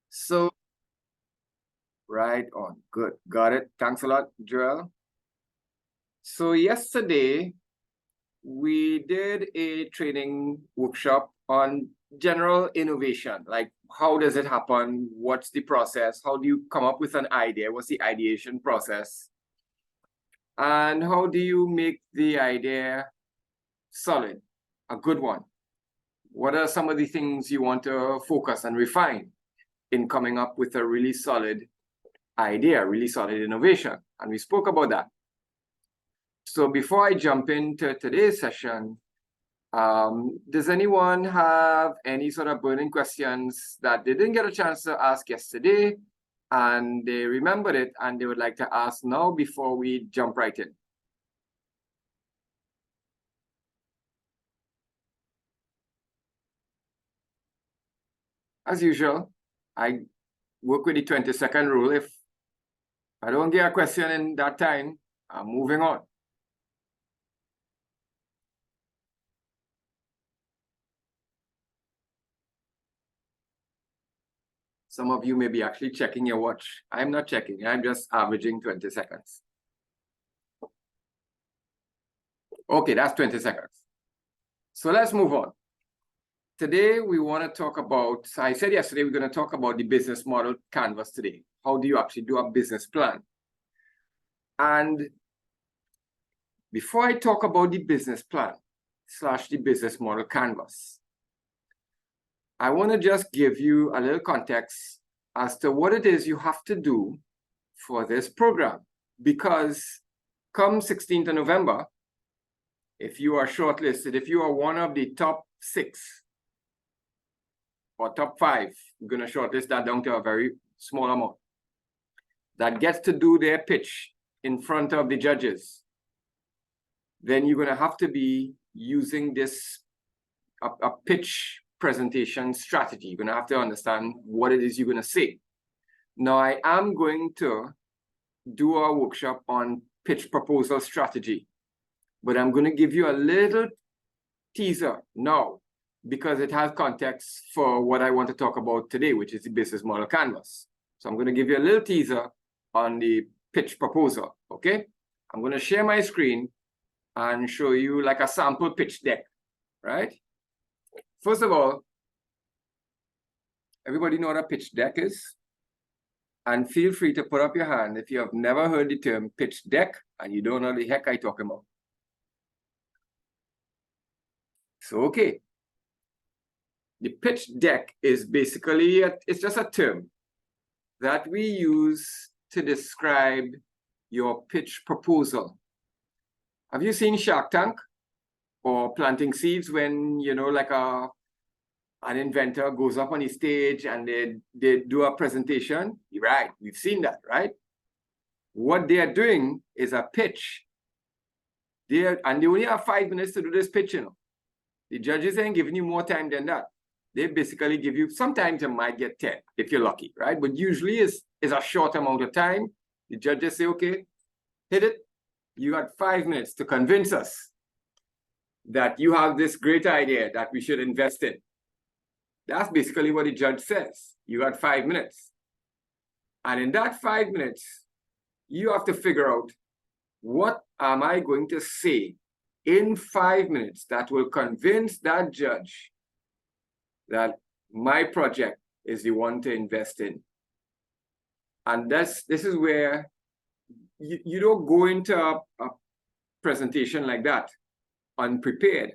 So, right on. Good. Got it. Thanks a lot, Joel. So yesterday, we did a training workshop on general innovation. Like, how does it happen? What's the process? How do you come up with an idea? What's the ideation process? And how do you make the idea solid, a good one? What are some of the things you want to focus and refine in coming up with a really solid idea, really solid innovation? And we spoke about that. So before I jump into today's session, does anyone have any sort of burning questions that they didn't get a chance to ask yesterday and they remembered it and they would like to ask now before we jump right in? As usual, I work with the 20-second rule. If I don't get a question in that time, I'm moving on. Some of you may be actually checking your watch. I'm not checking. I'm just averaging 20 seconds. Okay, that's 20 seconds. So let's move on. Today, we want to talk about, I said yesterday, we're going to talk about the business model canvas today. How do you actually do a business plan? And before I talk about the business plan / the business model canvas, I want to just give you a little context as to what it is you have to do for this program. Because come 16th of November, if you are shortlisted, if you are one of the top 6 or top 5, we're going to shortlist that down to a very small amount, that gets to do their pitch in front of the judges, then you're going to have to be using this a pitch presentation strategy. You're going to have to understand what it is you're going to say. Now, I am going to do a workshop on pitch proposal strategy, but I'm going to give you a little teaser now because it has context for what I want to talk about today, which is the business model canvas. So I'm going to give you a little teaser on the pitch proposal, okay? I'm going to share my screen and show you like a sample pitch deck, right? First of all, everybody know what a pitch deck is? And feel free to put up your hand if you have never heard the term pitch deck and you don't know the heck I'm talking about. So, okay. The pitch deck is basically, it's just a term that we use to describe your pitch proposal. Have you seen Shark Tank or Planting Seeds when, you know, like an inventor goes up on the stage and they do a presentation? Right, we've seen that, right? What they are doing is a pitch. And they only have 5 minutes to do this pitch, you know. The judges ain't giving you more time than that. They basically give you, sometimes you might get 10 if you're lucky, right? But usually it's a short amount of time. The judges say, okay, hit it. You got 5 minutes to convince us that you have this great idea that we should invest in. That's basically what the judge says. You got 5 minutes. And in that 5 minutes, you have to figure out, what am I going to say in 5 minutes that will convince that judge that my project is the one to invest in? And this is where you don't go into a presentation like that unprepared.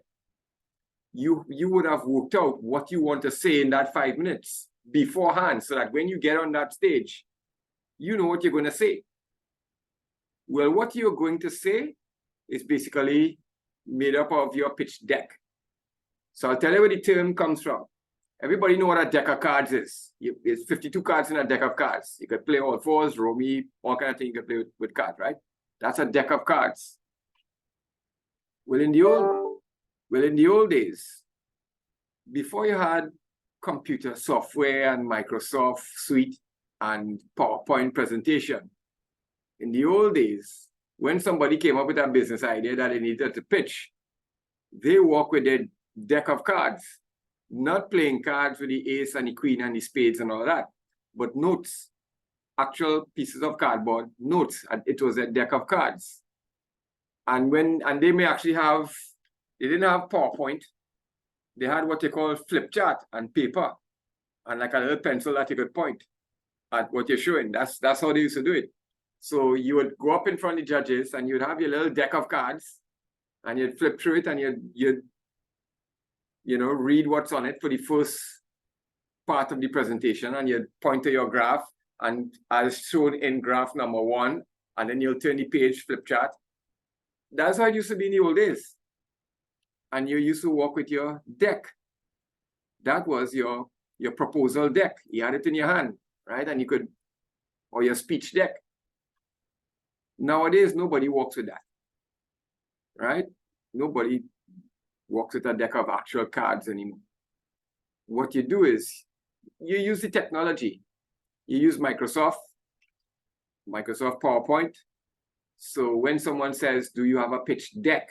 You would have worked out what you want to say in that 5 minutes beforehand so that when you get on that stage, you know what you're going to say. Well, what you're going to say is basically made up of your pitch deck. So I'll tell you where the term comes from. Everybody know what a deck of cards is. It's 52 cards in a deck of cards. You could play all fours, romy, all kind of thing you could play with cards, right? That's a deck of cards. Well, in the old days, before you had computer software and Microsoft Suite and PowerPoint presentation, in the old days, when somebody came up with a business idea that they needed to pitch, they walk with their deck of cards, not playing cards with the ace and the queen and the spades and all that. but notes, actual pieces of cardboard, notes. And it was a deck of cards. And they may actually have, they didn't have PowerPoint. They had what they call flip chart and paper and like a little pencil that you could point at what you're showing. That's how they used to do it. So you would go up in front of the judges and you'd have your little deck of cards and you'd flip through it and you'd read what's on it for the first part of the presentation, and you'd point to your graph and as shown in graph number 1, and then you'll turn the page, flip chart. That's how it used to be in the old days. And you used to work with your deck. That was your proposal deck. You had it in your hand, right? And you could, or your speech deck. Nowadays, nobody works with that, right? Nobody works with a deck of actual cards anymore. What you do is you use the technology. You use Microsoft PowerPoint. So when someone says, do you have a pitch deck?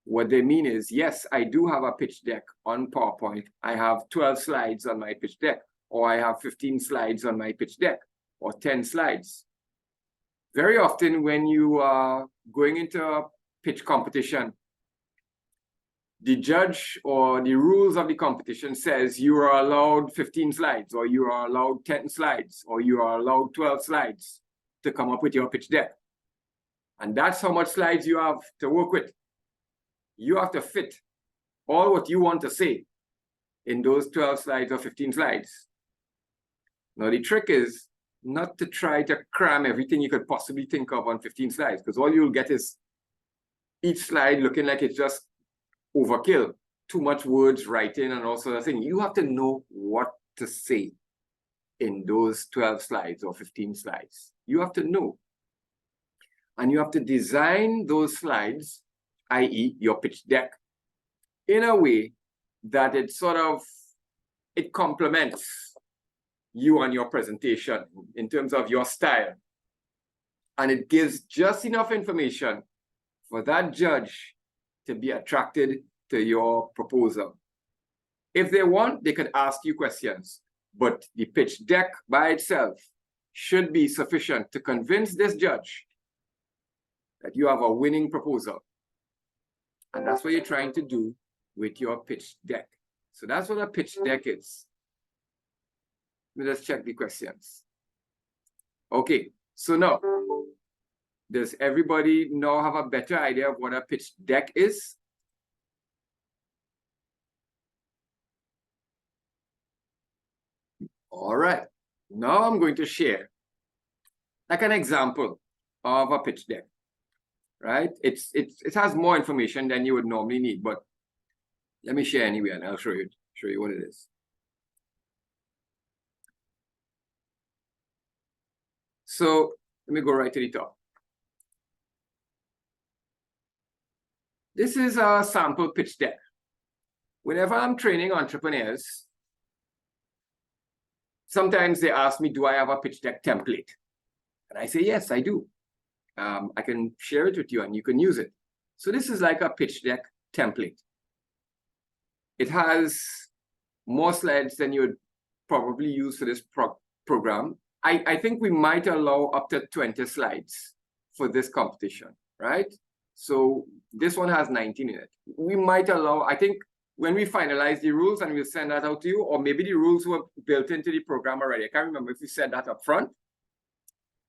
What they mean is, yes, I do have a pitch deck on PowerPoint. I have 12 slides on my pitch deck, or I have 15 slides on my pitch deck, or 10 slides. Very often when you are going into a pitch competition, the judge or the rules of the competition says you are allowed 15 slides, or you are allowed 10 slides, or you are allowed 12 slides to come up with your pitch deck. And that's how much slides you have to work with. You have to fit all what you want to say in those 12 slides or 15 slides. Now, the trick is not to try to cram everything you could possibly think of on 15 slides, because all you'll get is each slide looking like it's just overkill, too much words, writing, and all sorts of things. You have to know what to say in those 12 slides or 15 slides. You have to know. And you have to design those slides, i.e. your pitch deck, in a way that it complements you and your presentation in terms of your style. And it gives just enough information for that judge to be attracted to your proposal. If they want, they could ask you questions, but the pitch deck by itself should be sufficient to convince this judge that you have a winning proposal. And that's what you're trying to do with your pitch deck. So that's what a pitch deck is. Let me just check the questions. Okay, so now, does everybody now have a better idea of what a pitch deck is? All right, now I'm going to share like an example of a pitch deck, right? It has more information than you would normally need, but let me share anyway, and I'll show you what it is. So let me go right to the top. This is a sample pitch deck. Whenever I'm training entrepreneurs, sometimes they ask me, do I have a pitch deck template? And I say, yes, I do. I can share it with you and you can use it. So this is like a pitch deck template. It has more slides than you would probably use for this program. I think we might allow up to 20 slides for this competition, right? So this one has 19 in it. We might allow, I think when we finalize the rules and we'll send that out to you, or maybe the rules were built into the program already. I can't remember if we said that up front.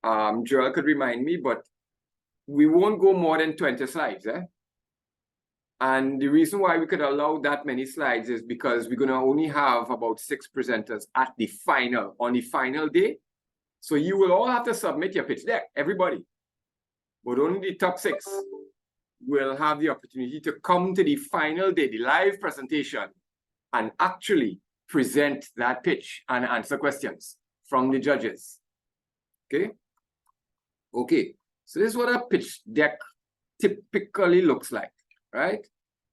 Joel could remind me, but we won't go more than 20 slides. And the reason why we could allow that many slides is because we're going to only have about 6 presenters on the final day. So you will all have to submit your pitch deck, everybody. But only the top 6 will have the opportunity to come to the final day, the live presentation, and actually present that pitch and answer questions from the judges. Okay? Okay, so this is what a pitch deck typically looks like, right?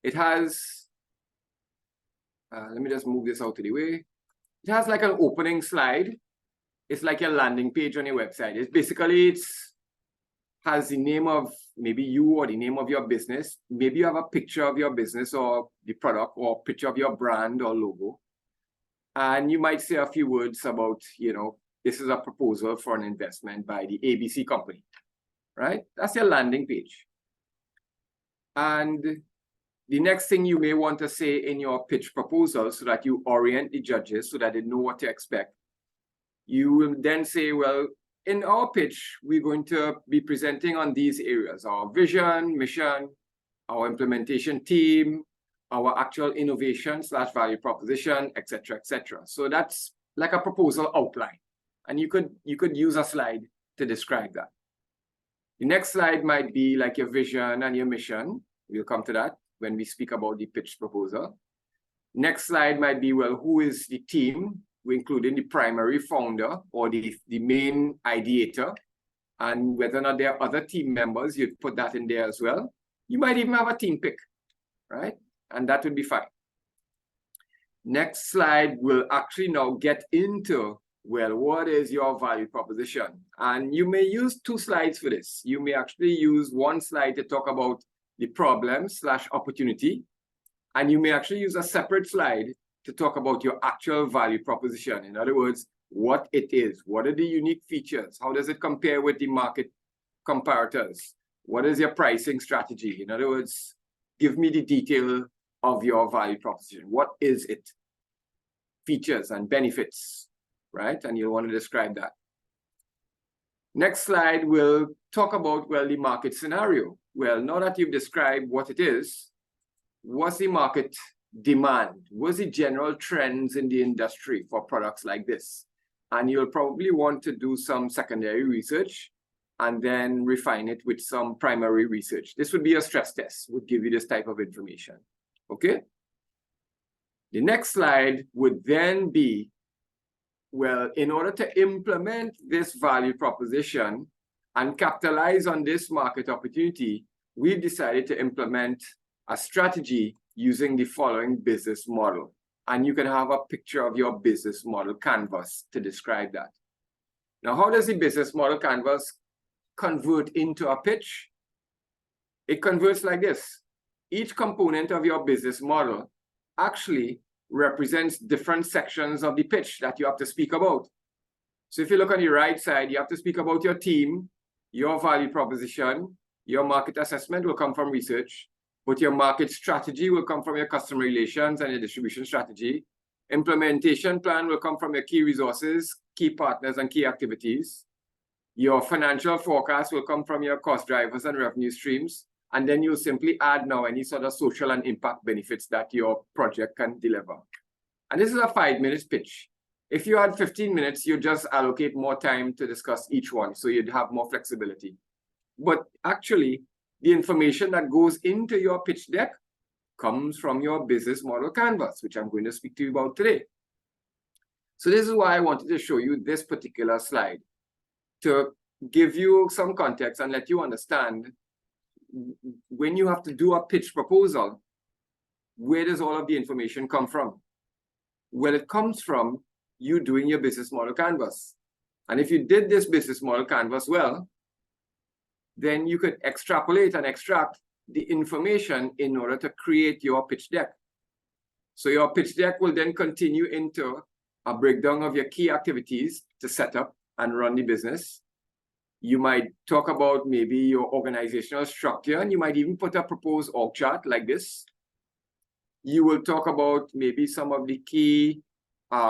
It has, let me just move this out of the way. It has like an opening slide. It's like your landing page on your website. It's basically, has the name of maybe you or the name of your business. Maybe you have a picture of your business or the product or picture of your brand or logo. And you might say a few words about, this is a proposal for an investment by the ABC company, right? That's your landing page. And the next thing you may want to say in your pitch proposal so that you orient the judges so that they know what to expect. You will then say, well, in our pitch, we're going to be presenting on these areas: our vision, mission, our implementation team, our actual innovation / value proposition, etc., etc. So that's like a proposal outline. And you could use a slide to describe that. The next slide might be like your vision and your mission. We'll come to that when we speak about the pitch proposal. Next slide might be, well, who is the team? We're including the primary founder or the main ideator, and whether or not there are other team members, you'd put that in there as well. You might even have a team pick, right? And that would be fine. Next slide will actually now get into, well, what is your value proposition? And you may use 2 slides for this. You may actually use 1 slide to talk about the problem / opportunity, and you may actually use a separate slide to talk about your actual value proposition. In other words, what it is, what are the unique features, how does it compare with the market comparators, what is your pricing strategy? In other words, give me the detail of your value proposition. What is it? Features and benefits, right? And you'll want to describe that. Next slide will talk about, well, the market scenario. Well, now that you've described what it is, what's the market demand? What's the general trends in the industry for products like this? And you'll probably want to do some secondary research and then refine it with some primary research. This would be a stress test, would give you this type of information, okay? The next slide would then be, well, in order to implement this value proposition and capitalize on this market opportunity, we've decided to implement a strategy using the following business model. And you can have a picture of your business model canvas to describe that. Now, how does the business model canvas convert into a pitch? It converts like this. Each component of your business model actually represents different sections of the pitch that you have to speak about. So if you look on the right side, you have to speak about your team, your value proposition, your market assessment will come from research, but your market strategy will come from your customer relations and your distribution strategy. Implementation plan will come from your key resources, key partners, and key activities. Your financial forecast will come from your cost drivers and revenue streams. And then you'll simply add now any sort of social and impact benefits that your project can deliver. And this is a 5-minute pitch. If you had 15 minutes, you just allocate more time to discuss each one, so you'd have more flexibility. But actually, the information that goes into your pitch deck comes from your business model canvas, which I'm going to speak to you about today. So this is why I wanted to show you this particular slide, to give you some context and let you understand when you have to do a pitch proposal, where does all of the information come from? Well, it comes from you doing your business model canvas. And if you did this business model canvas well, then you could extrapolate and extract the information in order to create your pitch deck. So your pitch deck will then continue into a breakdown of your key activities to set up and run the business. You might talk about maybe your organizational structure, and you might even put a proposed org chart like this. You will talk about maybe some of the key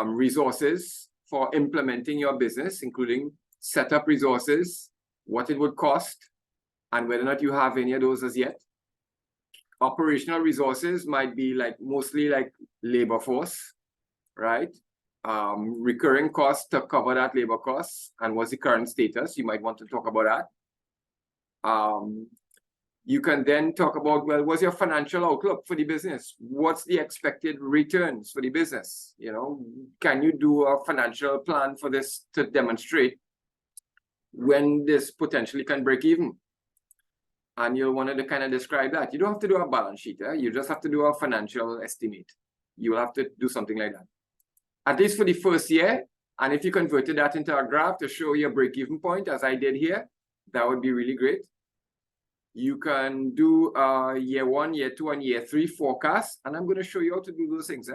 resources for implementing your business, including setup resources, what it would cost, and whether or not you have any of those as yet. Operational resources might be like mostly like labor force, right? Recurring costs to cover that labor costs and what's the current status. You might want to talk about that. You can then talk about, well, what's your financial outlook for the business? What's the expected returns for the business? You know, can you do a financial plan for this to demonstrate when this potentially can break even? And you'll want to kind of describe that. You don't have to do a balance sheet. You just have to do a financial estimate. You'll have to do something like that, at least for the first year. And if you converted that into a graph to show your break-even point, as I did here, that would be really great. You can do year 1, year 2, and year 3 forecast. And I'm going to show you how to do those things.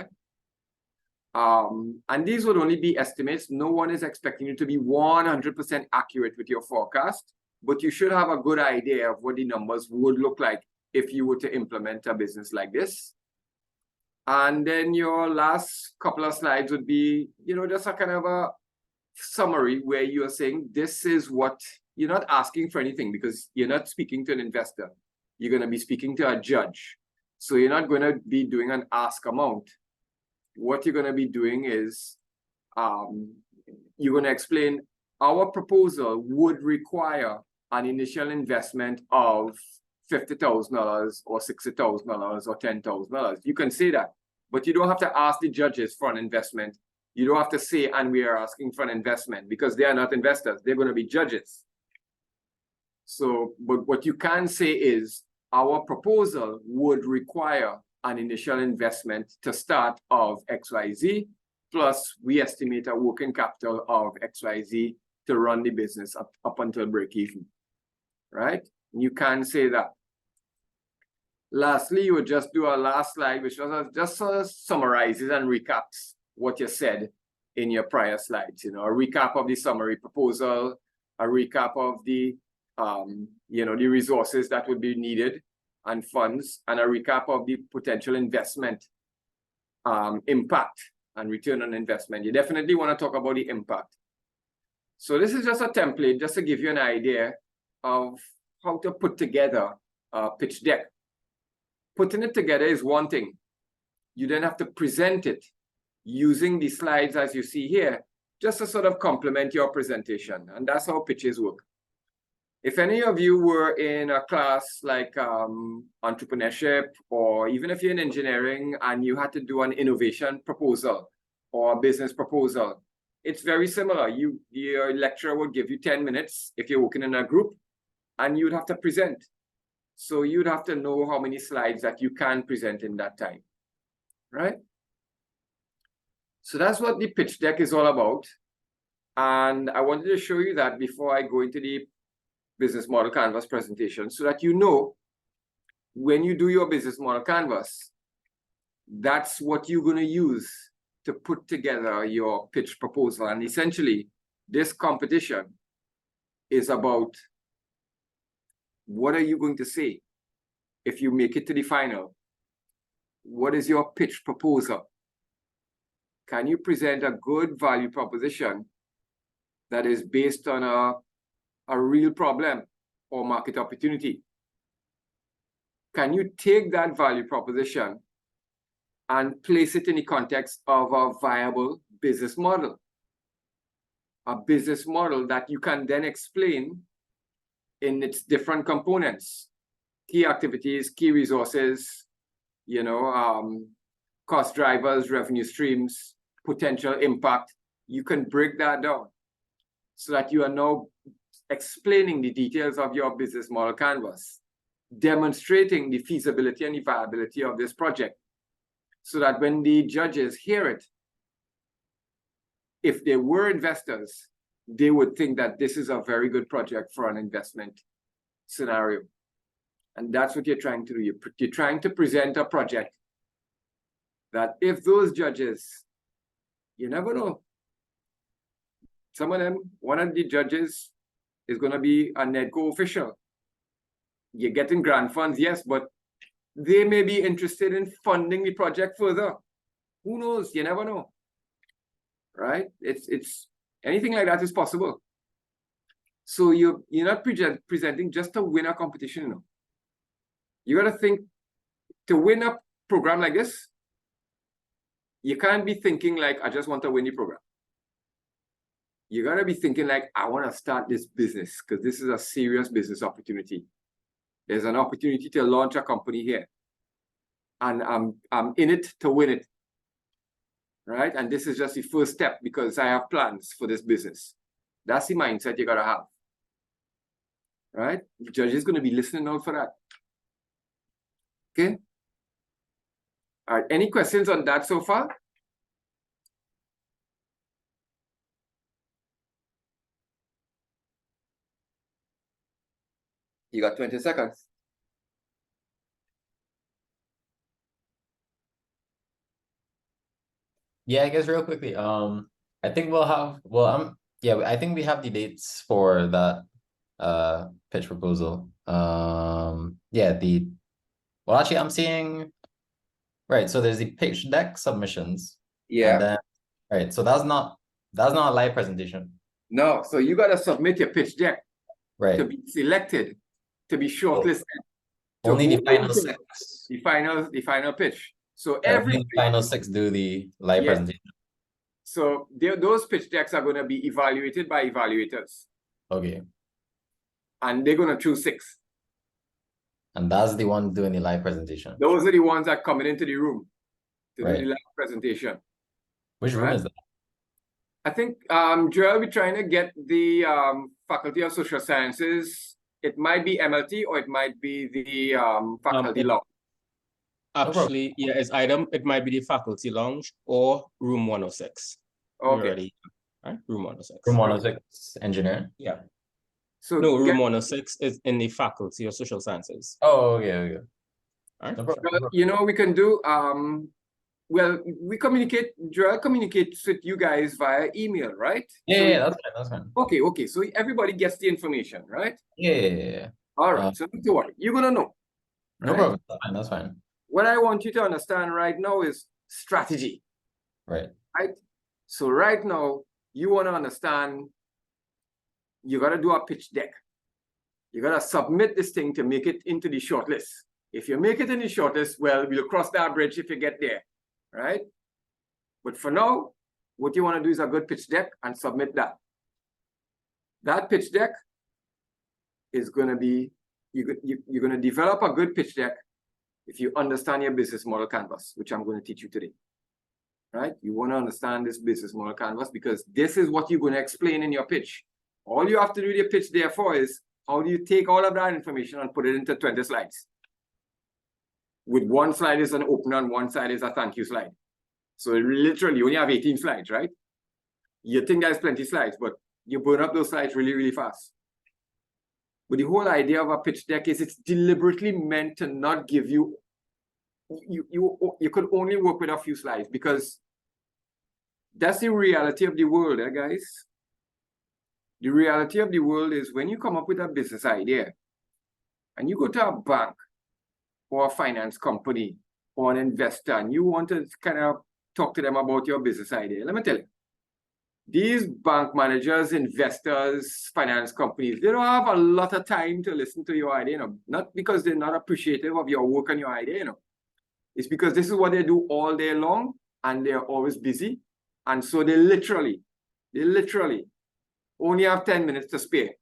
And these would only be estimates. No one is expecting you to be 100% accurate with your forecast, but you should have a good idea of what the numbers would look like if you were to implement a business like this. And then your last couple of slides would be, just a kind of a summary where you're saying this is what, you're not asking for anything because you're not speaking to an investor. You're going to be speaking to a judge. So you're not going to be doing an ask amount. What you're going to be doing is you're going to explain our proposal would require an initial investment of $50,000 or $60,000 or $10,000. You can say that, but you don't have to ask the judges for an investment. You don't have to say, and we are asking for an investment, because they are not investors. They're going to be judges. So, but what you can say is our proposal would require an initial investment to start of XYZ, plus we estimate a working capital of XYZ to run the business up until break even, right? You can say that. Lastly, you would just do a last slide, which just sort of summarizes and recaps what you said in your prior slides. A recap of the summary proposal, a recap of the the resources that would be needed and funds, and a recap of the potential investment impact and return on investment. You definitely want to talk about the impact. So this is just a template just to give you an idea of how to put together a pitch deck. Putting it together is one thing. You then have to present it using the slides as you see here, just to sort of complement your presentation. And that's how pitches work. If any of you were in a class like entrepreneurship, or even if you're in engineering and you had to do an innovation proposal or a business proposal, it's very similar. Your lecturer would give you 10 minutes if you're working in a group, and you'd have to present. So you'd have to know how many slides that you can present in that time, right? So that's what the pitch deck is all about. And I wanted to show you that before I go into the business model canvas presentation, so that when you do your business model canvas, that's what you're going to use to put together your pitch proposal. And essentially, this competition is about what are you going to say if you make it to the final? What is your pitch proposal? Can you present a good value proposition that is based on a real problem or market opportunity? Can you take that value proposition and place it in the context of a viable business model? A business model that you can then explain in its different components: key activities, key resources, cost drivers, revenue streams, potential impact. You can break that down so that you are now explaining the details of your business model canvas, demonstrating the feasibility and the viability of this project, so that when the judges hear it, if they were investors, they would think that this is a very good project for an investment scenario. And that's what you're trying to do. You're trying to present a project that if those judges, you never know, some of them, one of the judges is going to be a NEDCO official. You're getting grant funds, yes, but they may be interested in funding the project further. Who knows? You never know, right? It's anything like that is possible. So you're not presenting just to win a competition. You got to think, to win a program like this, you can't be thinking like, I just want to win the program. You got to be thinking like, I want to start this business because this is a serious business opportunity. There's an opportunity to launch a company here, and I'm in it to win it, right? And this is just the first step because I have plans for this business. That's the mindset you got to have, right? The judge is going to be listening out for that. Okay. All right. Any questions on that so far? You got 20 seconds. Yeah, I guess real quickly. I think we'll have I think we have the dates for that pitch proposal. Actually I'm seeing right, so there's the pitch deck submissions, and Yeah. then right, so that's not a live presentation. No, so you gotta submit your pitch deck to Right. be selected, to be So shortlisted, to only the go final into six. the final pitch. So Right, only every the final six do the live yes, presentation. so those pitch decks are gonna be evaluated by evaluators, Okay. and they're gonna choose 6. And that's the one doing the live presentation. Those are the ones that coming into the room to do Right. the live presentation. Which room Right? is that? I think Joel, we're trying to get the Faculty of Social Sciences. It might be MLT or it might be the faculty law. Actually, yeah, it might be the faculty lounge or room 106. Okay. Already, right? Room 106. Room 106 engineering? Yeah. So no, room 106 is in the Faculty of Social Sciences. Oh, okay. All right. No problem. you know, we can do well, Joel communicates with you guys via email, right? Yeah, that's fine. Okay. So everybody gets the information, right? Yeah. All right. So don't worry. You're gonna know. No problem. That's fine. What I want you to understand right now is strategy. Right. Right? So right now, you want to understand, you got to do a pitch deck. You got to submit this thing to make it into the shortlist. If you make it in the shortlist, well, we'll cross that bridge if you get there, right? But for now, what you want to do is a good pitch deck and submit that. That pitch deck is going to be, you're going to develop a good pitch deck if you understand your business model canvas, which I'm going to teach you today. Right? You want to understand this business model canvas because this is what you're going to explain in your pitch. All you have to do with your pitch, therefore, is how do you take all of that information and put it into 20 slides? With one slide is an opener and one side is a thank you slide. So literally, you only have 18 slides, right? You think there's plenty of slides, but you burn up those slides really, really fast. But the whole idea of a pitch deck is it's deliberately meant to not give you, you could only work with a few slides because that's the reality of the world, guys. The reality of the world is when you come up with a business idea and you go to a bank or a finance company or an investor and you want to kind of talk to them about your business idea, let me tell you, these bank managers, investors, finance companies, they don't have a lot of time to listen to your idea, not because they're not appreciative of your work and your idea, It's because this is what they do all day long and they're always busy. And so they literally only have 10 minutes to spare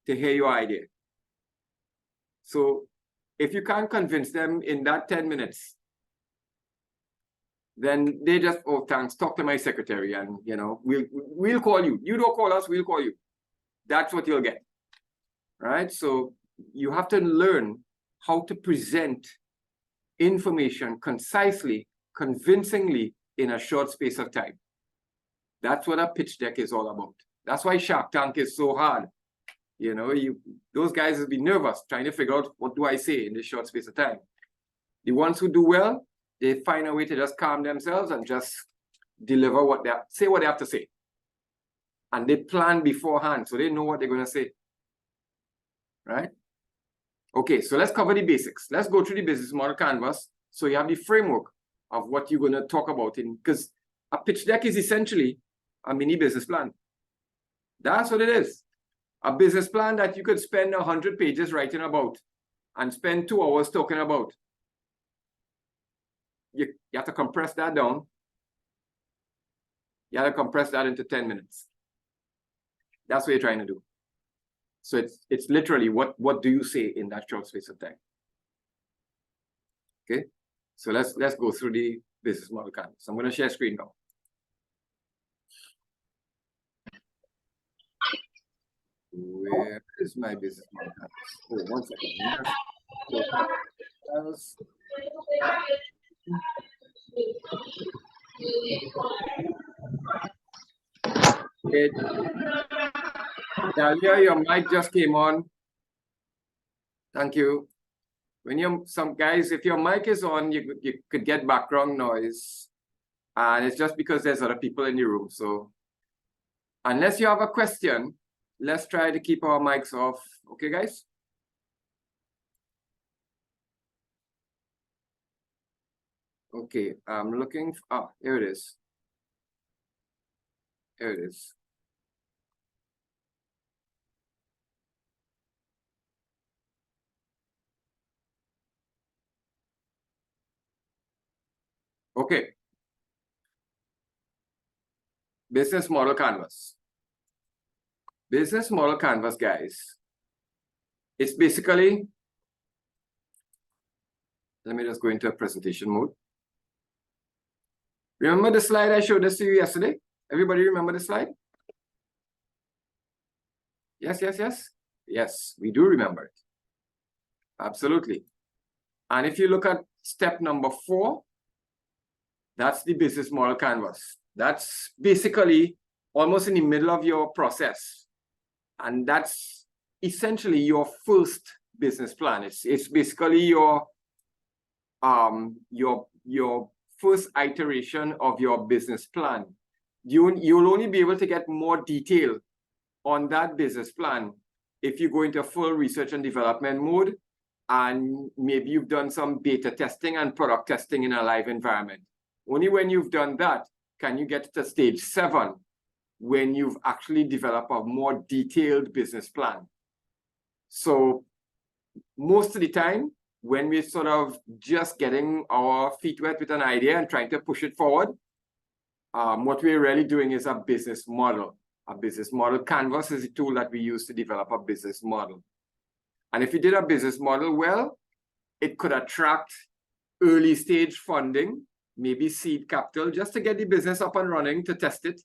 to hear your idea. So if you can't convince them in that 10 minutes, then they just, oh, thanks, talk to my secretary and, we'll call you. You don't call us, we'll call you. That's what you'll get, right? So you have to learn how to present information concisely, convincingly in a short space of time. That's what a pitch deck is all about. That's why Shark Tank is so hard. Those guys will be nervous trying to figure out what do I say in this short space of time. The ones who do well, they find a way to just calm themselves and just deliver say what they have to say. And they plan beforehand, so they know what they're going to say. Right? Okay, so let's cover the basics. Let's go through the business model canvas so you have the framework of what you're going to talk about because a pitch deck is essentially a mini business plan. That's what it is. A business plan that you could spend 100 pages writing about and spend 2 hours talking about. You have to compress that down. You have to compress that into 10 minutes. That's what you're trying to do. So it's literally what do you say in that short space of time? Okay, so let's go through the business model canvas. I'm going to share screen now. Where is my business model canvas? Oh, 1 second. Dalia, your mic just came on. Thank you. When if your mic is on, you could get background noise. And it's just because there's other people in the room. So unless you have a question, let's try to keep our mics off. Okay, guys? Okay, I'm looking. Here it is. Here it is. Okay. Business model canvas. Business model canvas, guys. It's basically, let me just go into a presentation mode. Remember the slide I showed this to you yesterday? Everybody remember the slide? Yes, yes, yes. Yes, we do remember it. Absolutely. And if you look at step number 4, that's the business model canvas. That's basically almost in the middle of your process. And that's essentially your first business plan. It's basically your first iteration of your business plan. You'll only be able to get more detail on that business plan if you go into full research and development mode, and maybe you've done some beta testing and product testing in a live environment. Only when you've done that can you get to stage 7, when you've actually developed a more detailed business plan. So most of the time, when we're sort of just getting our feet wet with an idea and trying to push it forward, what we're really doing is a business model. A business model canvas is a tool that we use to develop a business model. And if you did a business model well, it could attract early stage funding, maybe seed capital, just to get the business up and running, to test it,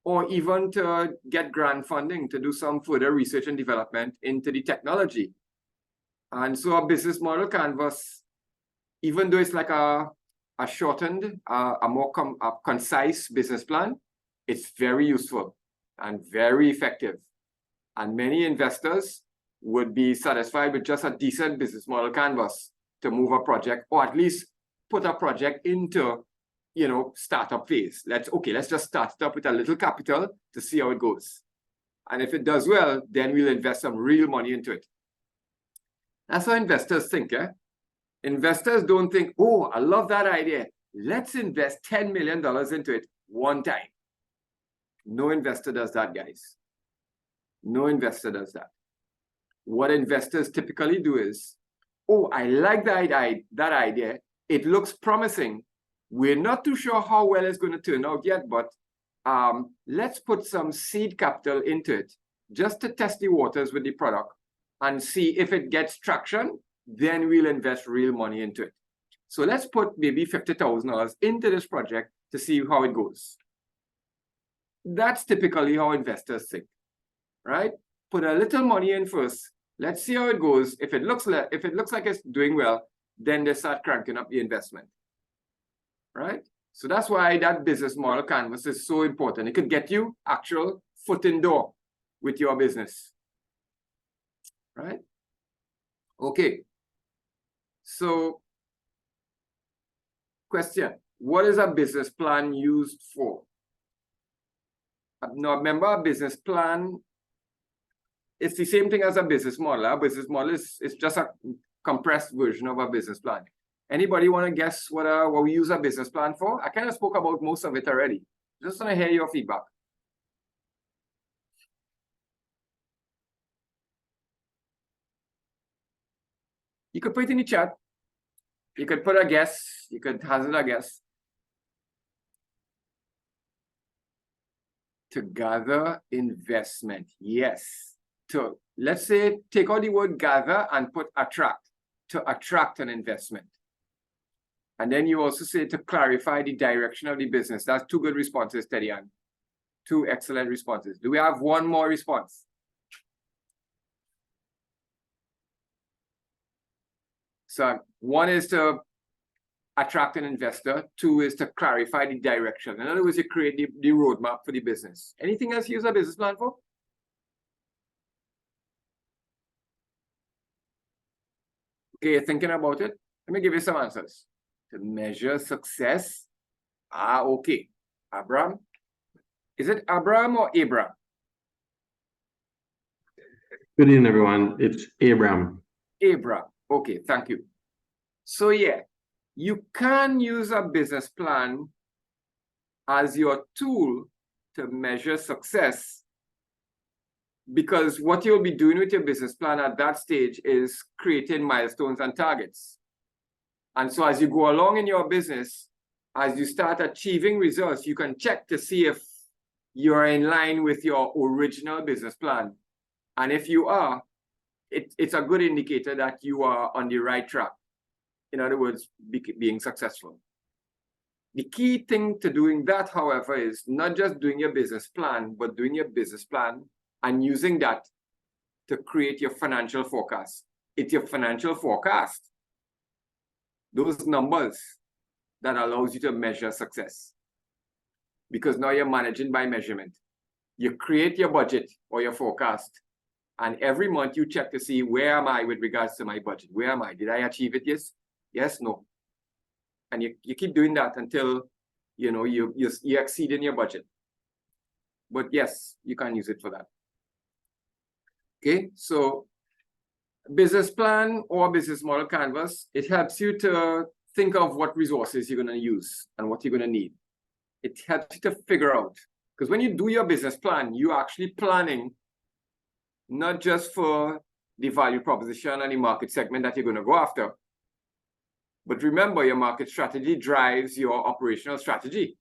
or even to get grant funding to do some further research and development into the technology. And so a business model canvas, even though it's like a shortened, a more concise business plan, it's very useful and very effective. And many investors would be satisfied with just a decent business model canvas to move a project, or at least put a project into, startup phase. Let's just start it up with a little capital to see how it goes. And if it does well, then we'll invest some real money into it. That's how investors think, eh? Investors don't think, oh, I love that idea, let's invest $10 million into it one time. No investor does that, guys. No investor does that. What investors typically do is, oh, I like that idea. It looks promising. We're not too sure how well it's going to turn out yet, but let's put some seed capital into it just to test the waters with the product and see if it gets traction. Then we'll invest real money into it. So let's put maybe $50,000 into this project to see how it goes. That's typically how investors think, right? Put a little money in first. Let's see how it goes. If it looks like it's doing well, then they start cranking up the investment, right? So that's why that business model canvas is so important. It could get you actual foot in door with your business, right? Okay. So, question: what is a business plan used for? Now, remember, a business plan, it's the same thing as a business model. A business model is just a compressed version of a business plan. Anybody want to guess what we use a business plan for? I kind of spoke about most of it already. Just want to hear your feedback. You could put it in the chat. You could put a guess. You could hazard a guess. To gather investment. Yes. Let's say, take out the word gather and put attract. To attract an investment. And then you also say to clarify the direction of the business. That's 2 good responses, Teddy Ann. 2 excellent responses. Do we have one more response? So 1 is to attract an investor. 2 is to clarify the direction. In other words, you create the roadmap for the business. Anything else you use a business plan for? Okay, you're thinking about it. Let me give you some answers. To measure success, Okay. Abraham. Is it Abraham or Abraham? Good evening, everyone. It's Abraham. Abraham. Okay, thank you. So yeah, you can use a business plan as your tool to measure success, because what you'll be doing with your business plan at that stage is creating milestones and targets. And so as you go along in your business, as you start achieving results, you can check to see if you're in line with your original business plan. And if you are, it's a good indicator that you are on the right track. In other words, being successful. The key thing to doing that, however, is not just doing your business plan, but doing your business plan and using that to create your financial forecast. It's your financial forecast, those numbers, that allows you to measure success. Because now you're managing by measurement. You create your budget or your forecast, and every month you check to see, where am I with regards to my budget? Where am I? Did I achieve it? Yes? Yes, no. And you keep doing that until you exceed in your budget. But yes, you can use it for that. Okay, so business plan or business model canvas, it helps you to think of what resources you're going to use and what you're going to need. It helps you to figure out, because when you do your business plan, you're actually planning not just for the value proposition and the market segment that you're going to go after, but remember, your market strategy drives your operational strategy.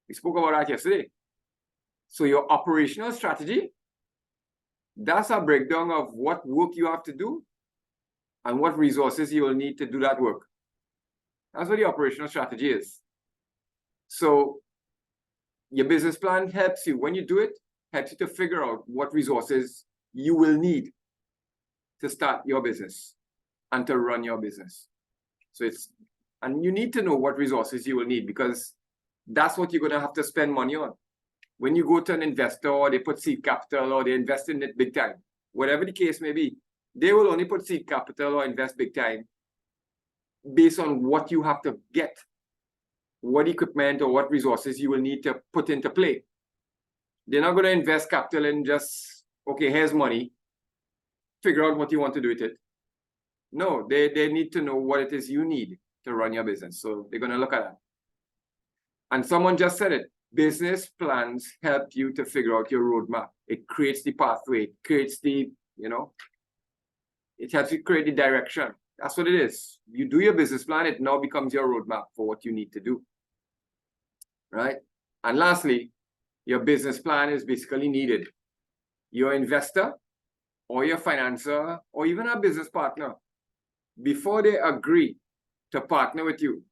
We spoke about that yesterday. So your operational strategy, that's a breakdown of what work you have to do and what resources you will need to do that work. That's what the operational strategy is. So your business plan helps you, when you do it, helps you to figure out what resources you will need to start your business and to run your business. So and you need to know what resources you will need, because that's what you're going to have to spend money on. When you go to an investor, or they put seed capital, or they invest in it big time, whatever the case may be, they will only put seed capital or invest big time based on what you have to get, what equipment or what resources you will need to put into play. They're not going to invest capital in just, okay, here's money, figure out what you want to do with it. No, they need to know what it is you need to run your business. So they're going to look at that. And someone just said it. Business plans help you to figure out your roadmap. It creates the pathway. It creates the, it helps you create the direction. That's what it is. You do your business plan, it now becomes your roadmap for what you need to do. Right? And lastly, your business plan is basically needed. Your investor or your financer or even a business partner, before they agree to partner with you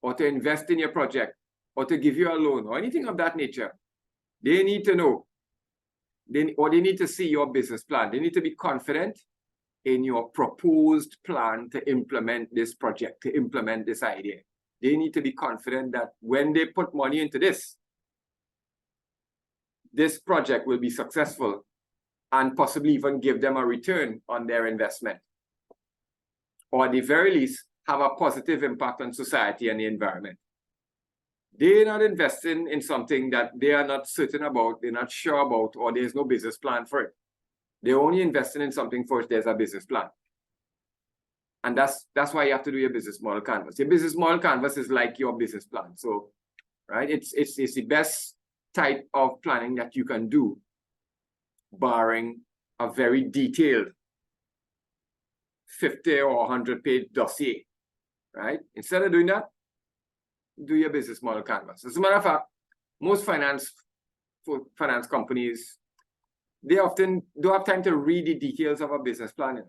or to invest in your project or to give you a loan or anything of that nature, they need to know, they need to see your business plan. They need to be confident in your proposed plan to implement this project, to implement this idea. They need to be confident that when they put money into this project will be successful and possibly even give them a return on their investment. Or at the very least, have a positive impact on society and the environment. They're not investing in something that they are not certain about, they're not sure about, or there's no business plan for it. They're only investing in something for which there's a business plan. And that's why you have to do your business model canvas. Your business model canvas is like your business plan. So, right, it's the best type of planning that you can do, barring a very detailed 50 or 100-page dossier, right? Instead of doing that, do your business model canvas. As a matter of fact, most finance companies, they often don't have time to read the details of a business plan,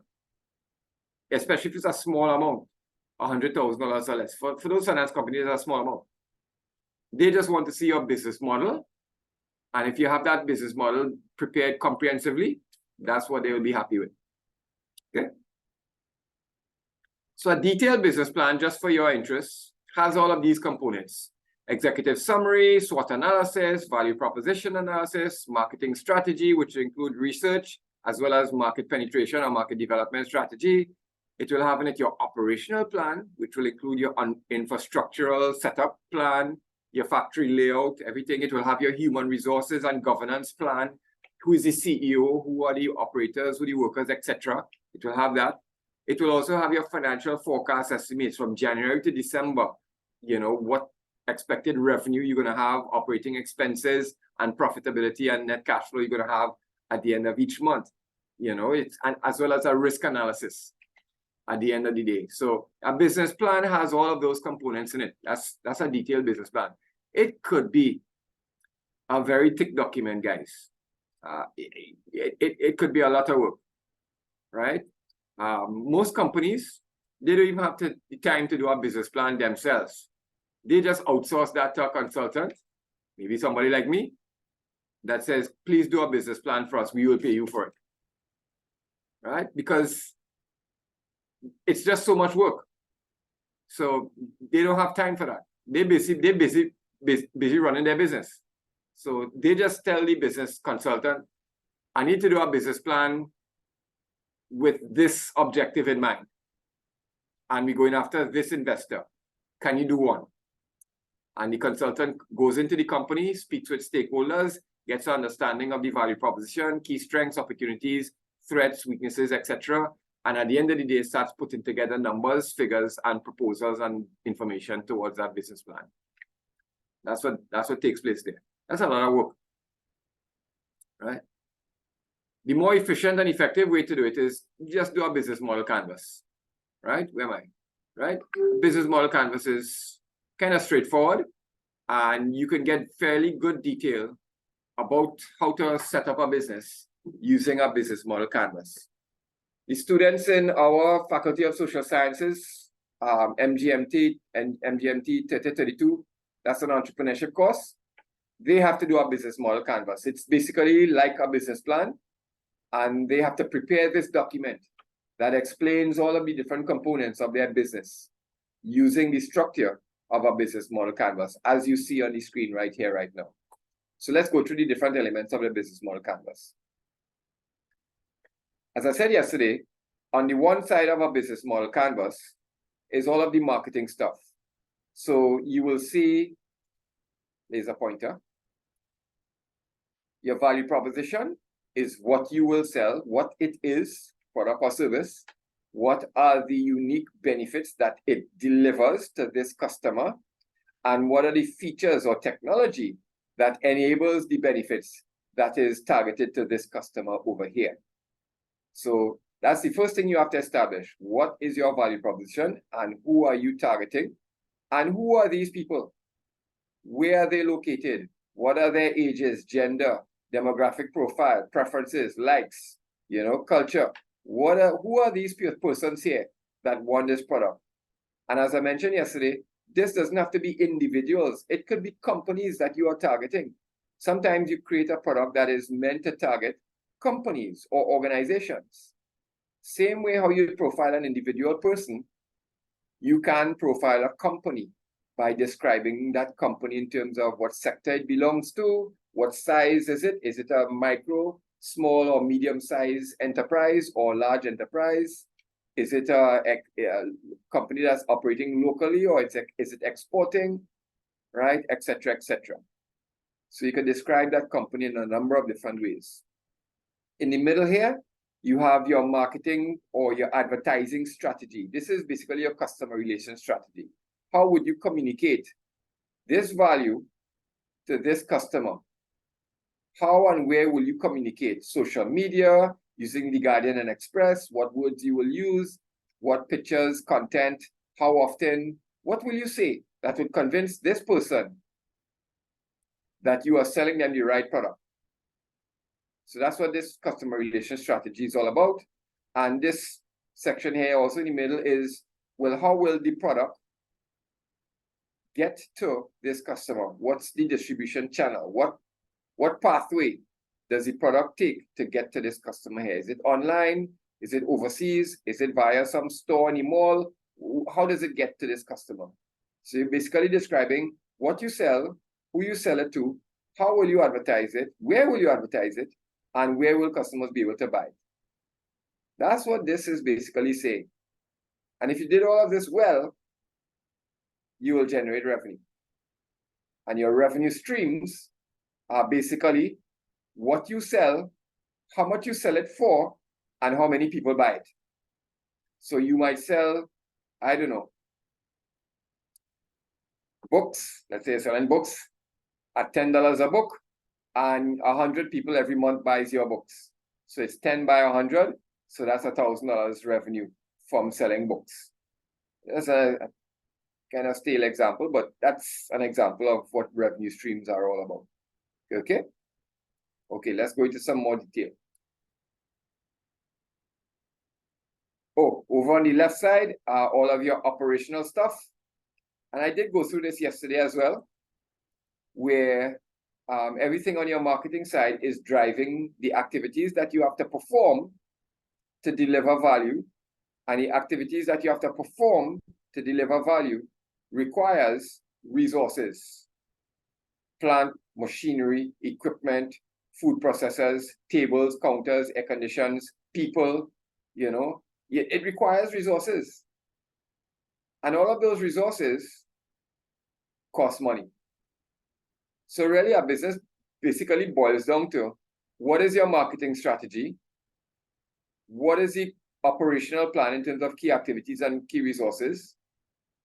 especially if it's a small amount, $100,000 or less. For those finance companies, it's a small amount. They just want to see your business model. And if you have that business model prepared comprehensively, that's what they will be happy with. Okay? So a detailed business plan, just for your interests, has all of these components: executive summary, SWOT analysis, value proposition analysis, marketing strategy, which include research, as well as market penetration or market development strategy. It will have in it your operational plan, which will include your infrastructural setup plan, your factory layout, everything. It will have your human resources and governance plan. Who is the CEO? Who are the operators? Who are the workers, etc. It will have that. It will also have your financial forecast estimates from January to December. You know, what expected revenue you're going to have, operating expenses and profitability and net cash flow you're going to have at the end of each month. You know, it's, and as well as a risk analysis at the end of the day. So a business plan has all of those components in it. That's a detailed business plan. It could be a very thick document, guys. It could be a lot of work, right? Most companies, they don't even have the time to do a business plan themselves. They just outsource that to a consultant, maybe somebody like me, that says, please do a business plan for us. We will pay you for it, right? Because it's just so much work. So they don't have time for that. They're busy running their business. So they just tell the business consultant, I need to do a business plan with this objective in mind. And we're going after this investor. Can you do one? And the consultant goes into the company, speaks with stakeholders, gets an understanding of the value proposition, key strengths, opportunities, threats, weaknesses, etc. And at the end of the day, starts putting together numbers, figures, and proposals and information towards that business plan. That's what takes place there. That's a lot of work, right? The more efficient and effective way to do it is just do a business model canvas, right? Where am I? Right? Business model canvas is kind of straightforward, and you can get fairly good detail about how to set up a business using a business model canvas. The students in our Faculty of Social Sciences, MGMT and MGMT 3032, that's an entrepreneurship course. They have to do a business model canvas. It's basically like a business plan, and they have to prepare this document that explains all of the different components of their business using the structure of a business model canvas, as you see on the screen right here, right now. So let's go through the different elements of the business model canvas. As I said yesterday, on the one side of a business model canvas is all of the marketing stuff. So you will see, there's a pointer. Your value proposition is what you will sell, what it is, product or service, what are the unique benefits that it delivers to this customer, and what are the features or technology that enables the benefits that is targeted to this customer over here. So that's the first thing you have to establish. What is your value proposition and who are you targeting? And who are these people? Where are they located? What are their ages, gender, demographic profile, preferences, likes, you know, culture? Who are these persons here that want this product? And as I mentioned yesterday, this doesn't have to be individuals. It could be companies that you are targeting. Sometimes you create a product that is meant to target companies or organizations. Same way how you profile an individual person, you can profile a company by describing that company in terms of what sector it belongs to, what size is it? Is it a micro, small or medium-sized enterprise or large enterprise? Is it a company that's operating locally, or is it exporting, right? Etc., etc. So you can describe that company in a number of different ways. In the middle here, you have your marketing or your advertising strategy. This is basically your customer relation strategy. How would you communicate this value to this customer? How and where will you communicate? Social media, using the Guardian and Express, what words you will use, what pictures, content, how often, what will you say that would convince this person that you are selling them the right product? So that's what this customer relation strategy is all about. And this section here also in the middle is, well, how will the product get to this customer? What's the distribution channel? What pathway does the product take to get to this customer here? Is it online? Is it overseas? Is it via some store in the mall? How does it get to this customer? So you're basically describing what you sell, who you sell it to, how will you advertise it, where will you advertise it, and where will customers be able to buy it? That's what this is basically saying. And if you did all of this well, you will generate revenue. And your revenue streams are basically what you sell, how much you sell it for, and how many people buy it. So you might sell, I don't know, books. Let's say you're selling books at $10 a book, and 100 people every month buys your books. So it's 10 by 100. So that's $1,000 revenue from selling books. That's a kind of stale example, but that's an example of what revenue streams are all about. Okay? Okay, let's go into some more detail. Oh, over on the left side are all of your operational stuff. And I did go through this yesterday as well, where everything on your marketing side is driving the activities that you have to perform to deliver value. And the activities that you have to perform to deliver value requires resources, plant, machinery, equipment, food processors, tables, counters, air conditions, people, you know, it requires resources. And all of those resources cost money. So really a business basically boils down to what is your marketing strategy? What is the operational plan in terms of key activities and key resources?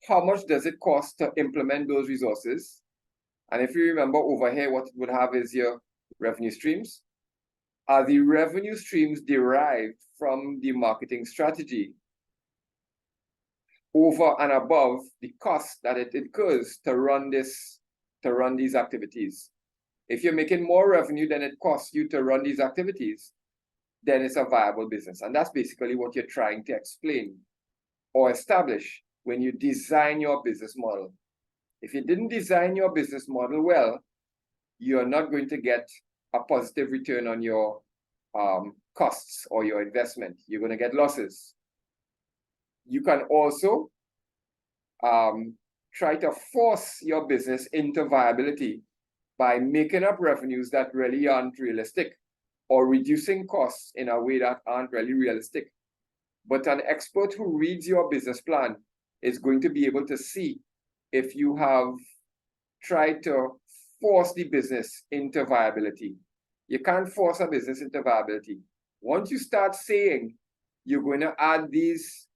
How much does it cost to implement those resources? And if you remember over here, what it would have is your revenue streams. Are the revenue streams derived from the marketing strategy over and above the cost that it incurs to run these activities? If you're making more revenue than it costs you to run these activities, then it's a viable business. And that's basically what you're trying to explain or establish when you design your business model. If you didn't design your business model well, you're not going to get a positive return on your costs or your investment. You're going to get losses. You can also try to force your business into viability by making up revenues that really aren't realistic or reducing costs in a way that aren't really realistic. But an expert who reads your business plan is going to be able to see if you have tried to force the business into viability. You can't force a business into viability. Once you start saying you're going to add these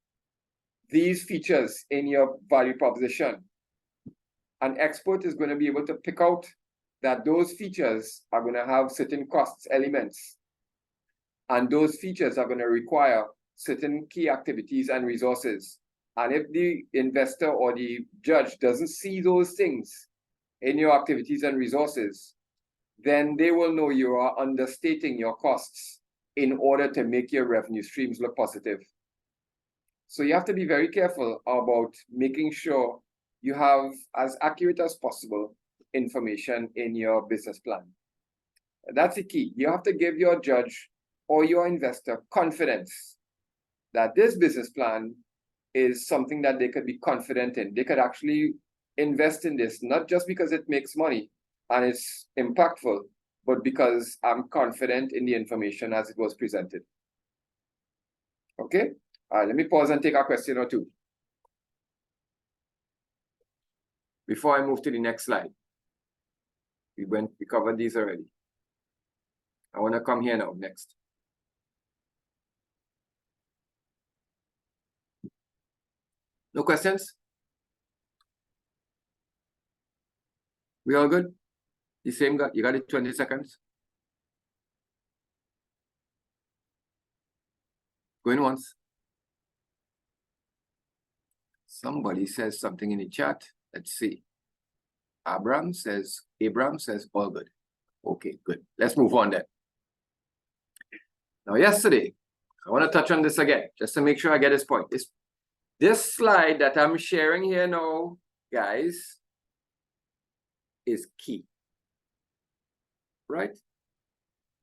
features in your value proposition, an expert is going to be able to pick out that those features are going to have certain costs elements, and those features are going to require certain key activities and resources. And if the investor or the judge doesn't see those things in your activities and resources, then they will know you are understating your costs in order to make your revenue streams look positive. So you have to be very careful about making sure you have as accurate as possible information in your business plan. That's the key. You have to give your judge or your investor confidence that this business plan is something that they could be confident in. They could actually invest in this, not just because it makes money and it's impactful, but because I'm confident in the information as it was presented. Okay? Let me pause and take a question or two before I move to the next slide. We covered these already. I want to come here now, next. No questions? We all good? The same guy, you got it 20 seconds? Going once. Somebody says something in the chat. Let's see. Abraham says all good. Okay, good. Let's move on then. Now, yesterday, I want to touch on this again, just to make sure I get this point. This slide that I'm sharing here now, guys, is key. Right?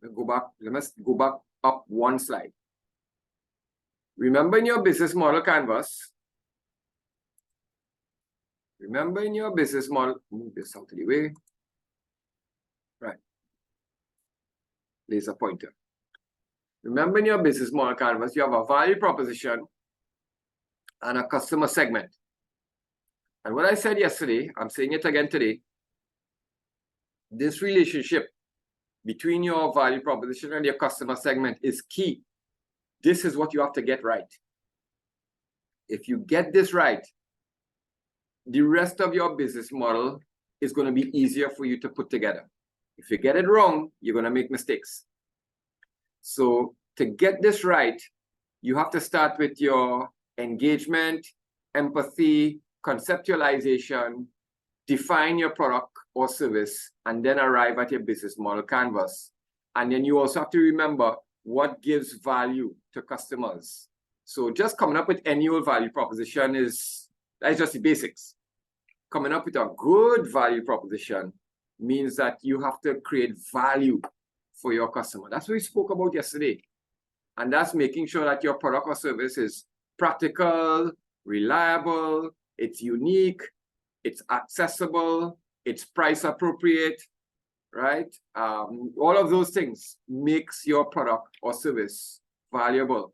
Let's go back up one slide. Remember in your business model canvas, move this out of the way. Right. Laser pointer. Remember in your business model canvas, you have a value proposition and a customer segment. And what I said yesterday, I'm saying it again today, This relationship between your value proposition and your customer segment is key. This is what you have to get right. If you get this right, the rest of your business model is going to be easier for you to put together. If you get it wrong, you're going to make mistakes. So to get this right, you have to start with your engagement, empathy, conceptualization, define your product or service, and then arrive at your business model canvas. And then you also have to remember what gives value to customers. So just coming up with any old value proposition that's just the basics. Coming up with a good value proposition means that you have to create value for your customer. That's what we spoke about yesterday. And that's making sure that your product or service is practical, reliable, it's unique, it's accessible, it's price appropriate, right? All of those things makes your product or service valuable.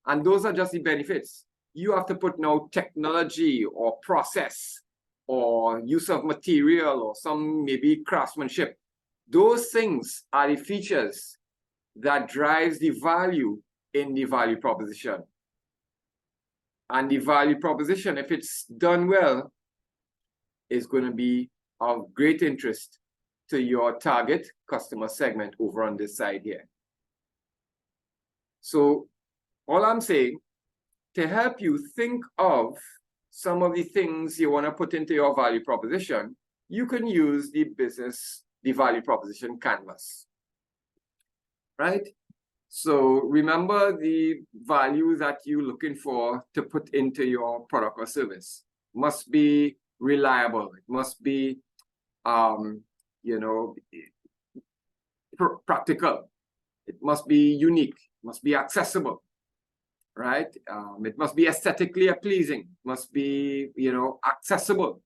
And those are just the benefits. You have to put now technology or process or use of material or some maybe craftsmanship. Those things are the features that drives the value in the value proposition. And the value proposition, if it's done well, is going to be of great interest to your target customer segment over on this side here. So all I'm saying, to help you think of some of the things you want to put into your value proposition, you can use the value proposition canvas, right? So remember the value that you're looking for to put into your product or service. It must be reliable. It must be, practical. It must be unique. It must be accessible, right? It must be aesthetically pleasing. It must be, accessible.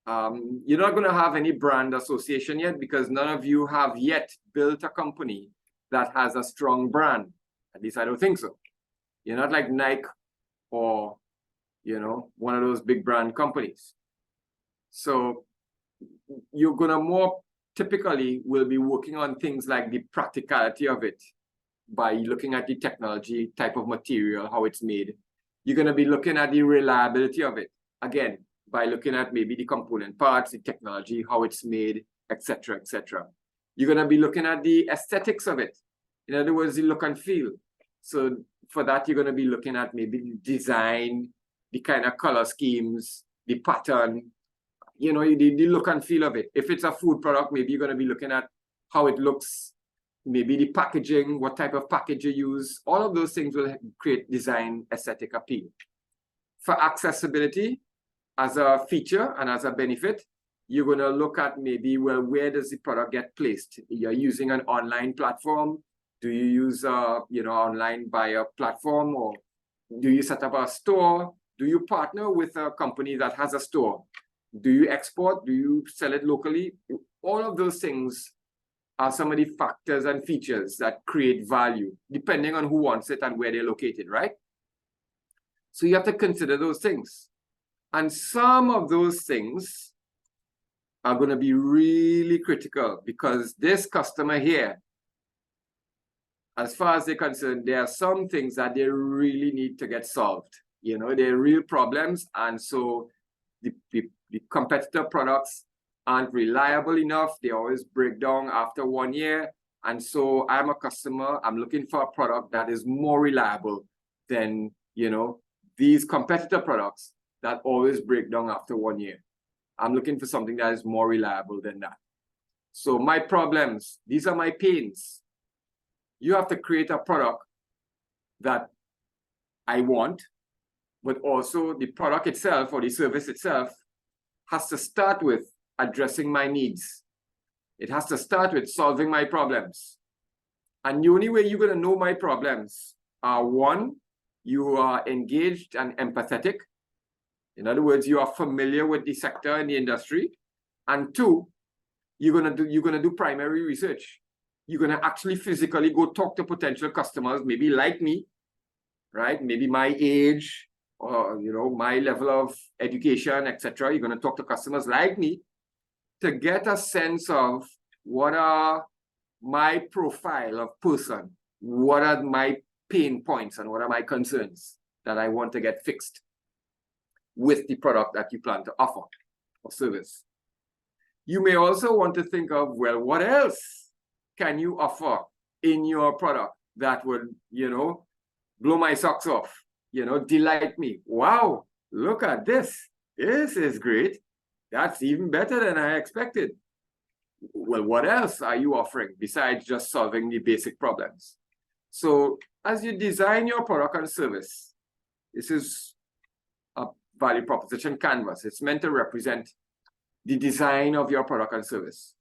You're not going to have any brand association yet because none of you have yet built a company that has a strong brand. At least I don't think so. You're not like Nike or, one of those big brand companies. So you're going to more typically will be working on things like the practicality of it by looking at the technology, type of material, how it's made. You're going to be looking at the reliability of it. Again, by looking at maybe the component parts, the technology, how it's made, etc., etc. You're going to be looking at the aesthetics of it. In other words, the look and feel. So for that, you're going to be looking at maybe the design, the kind of color schemes, the pattern, the look and feel of it. If it's a food product, maybe you're going to be looking at how it looks, maybe the packaging, what type of package you use. All of those things will create design aesthetic appeal. For accessibility, as a feature and as a benefit, you're going to look at maybe, well, where does the product get placed? You're using an online platform. Do you use online buyer platform, or do you set up a store? Do you partner with a company that has a store? Do you export? Do you sell it locally? All of those things are some of the factors and features that create value, depending on who wants it and where they're located, right? So you have to consider those things. And some of those things are going to be really critical because this customer here, as far as they're concerned, there are some things that they really need to get solved. They're real problems. And so the competitor products aren't reliable enough. They always break down after 1 year. And so I'm a customer. I'm looking for a product that is more reliable than, these competitor products that always break down after 1 year. I'm looking for something that is more reliable than that. So my problems, these are my pains. You have to create a product that I want, but also the product itself or the service itself has to start with addressing my needs. It has to start with solving my problems. And the only way you're going to know my problems are, one, you are engaged and empathetic. In other words, you are familiar with the sector and the industry. And two, you're gonna do primary research. You're gonna actually physically go talk to potential customers, maybe like me, right? Maybe my age or my level of education, etc. You're gonna talk to customers like me, to get a sense of what are my profile of person, what are my pain points and what are my concerns that I want to get fixed with the product that you plan to offer or service. You may also want to think of, well, what else can you offer in your product that would, you know, blow my socks off, you know, delight me. Wow, look at this. This is great. That's even better than I expected. Well, what else are you offering besides just solving the basic problems? So as you design your product and service, this is a value proposition canvas. It's meant to represent the design of your product and service.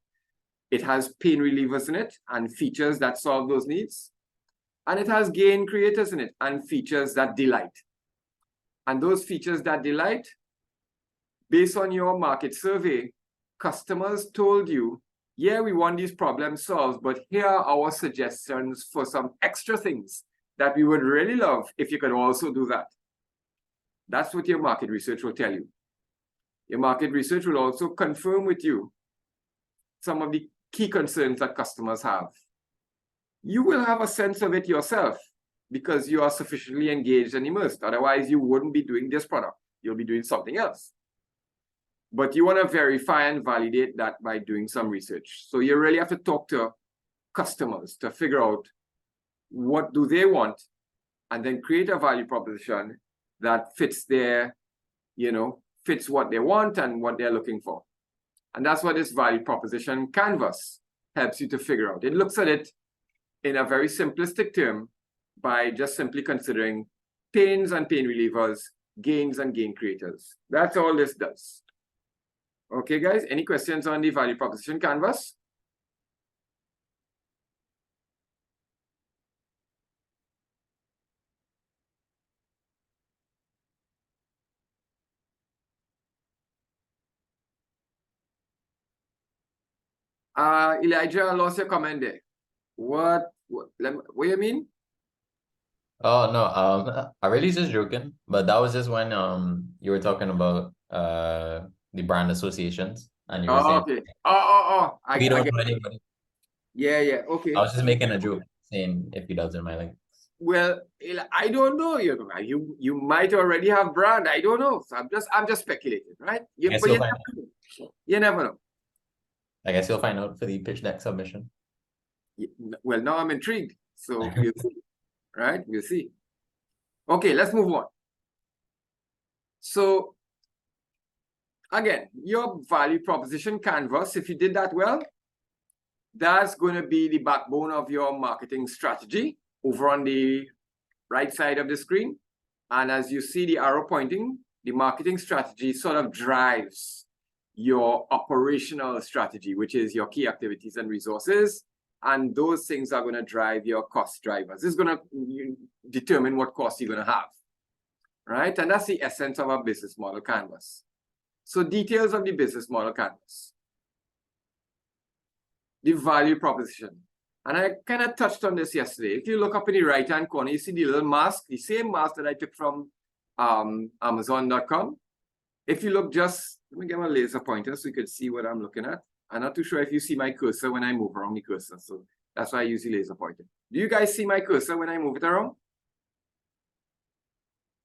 It has pain relievers in it and features that solve those needs. And it has gain creators in it and features that delight. And those features that delight, based on your market survey, customers told you, yeah, we want these problems solved, but here are our suggestions for some extra things that we would really love if you could also do that. That's what your market research will tell you. Your market research will also confirm with you some of the key concerns that customers have. You will have a sense of it yourself because you are sufficiently engaged and immersed. Otherwise, you wouldn't be doing this product. You'll be doing something else. But you want to verify and validate that by doing some research. So you really have to talk to customers to figure out what do they want and then create a value proposition that fits their, you know, fits what they want and what they're looking for. And that's what this value proposition canvas helps you to figure out. It looks at it in a very simplistic term by just simply considering pains and pain relievers, gains and gain creators. That's all this does. Okay, guys, any questions on the value proposition canvas? Elijah, I lost your comment there. What do you mean? Oh no, I really just joking, but that was just when you were talking about the brand associations and you were saying Okay. we don't know anybody. Yeah, okay. I was just making a joke saying if he doesn't mind, like, well, I don't know. You might already have brand. I don't know. So I'm just speculating, right? You never know. I guess you'll find out for the pitch deck submission. Well, now I'm intrigued. So we'll see. Right? We'll see. Okay, let's move on. So again, your value proposition canvas, if you did that well, that's going to be the backbone of your marketing strategy over on the right side of the screen. And as you see the arrow pointing, the marketing strategy sort of drives your operational strategy, which is your key activities and resources. And those things are going to drive your cost drivers. This is going to determine what cost you're going to have, right? And that's the essence of our business model canvas. So details of the business model canvas. The value proposition. And I kind of touched on this yesterday. If you look up in the right-hand corner, you see the little mask, the same mask that I took from Amazon.com. If you look just, let me get my laser pointer so you can see what I'm looking at. I'm not too sure if you see my cursor when I move around the cursor. So that's why I use the laser pointer. Do you guys see my cursor when I move it around?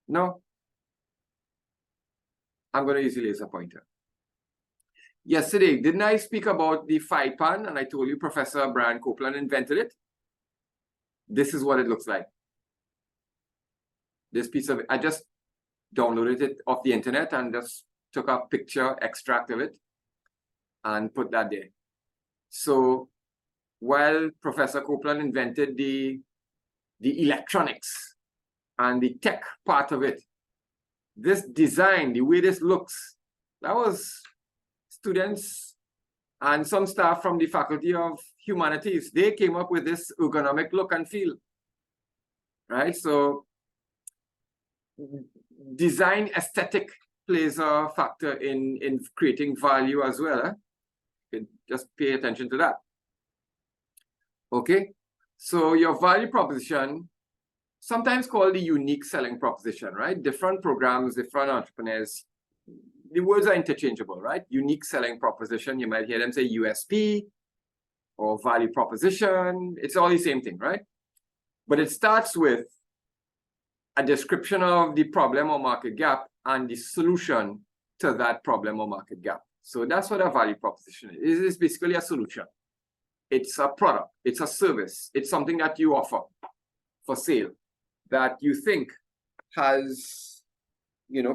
No? I'm going to use the laser pointer. Yesterday, didn't I speak about the 5-pan? And I told you Professor Brian Copeland invented it. This is what it looks like. This piece of it, I just downloaded it off the internet and just took a picture extract of it and put that there. So while Professor Copeland invented the electronics and the tech part of it, this design, the way this looks, that was students and some staff from the Faculty of Humanities. They came up with this ergonomic look and feel, right? So design aesthetic plays a factor in creating value as well. Just pay attention to that. Okay, so your value proposition, sometimes called the unique selling proposition, right? Different programs, different entrepreneurs the words are interchangeable, right? Unique selling proposition, you might hear them say USP or value proposition. It's all the same thing, right? But it starts with a description of the problem or market gap and the solution to that problem or market gap. So that's what a value proposition is. It is basically a solution. It's a product, it's a service, it's something that you offer for sale that you think has,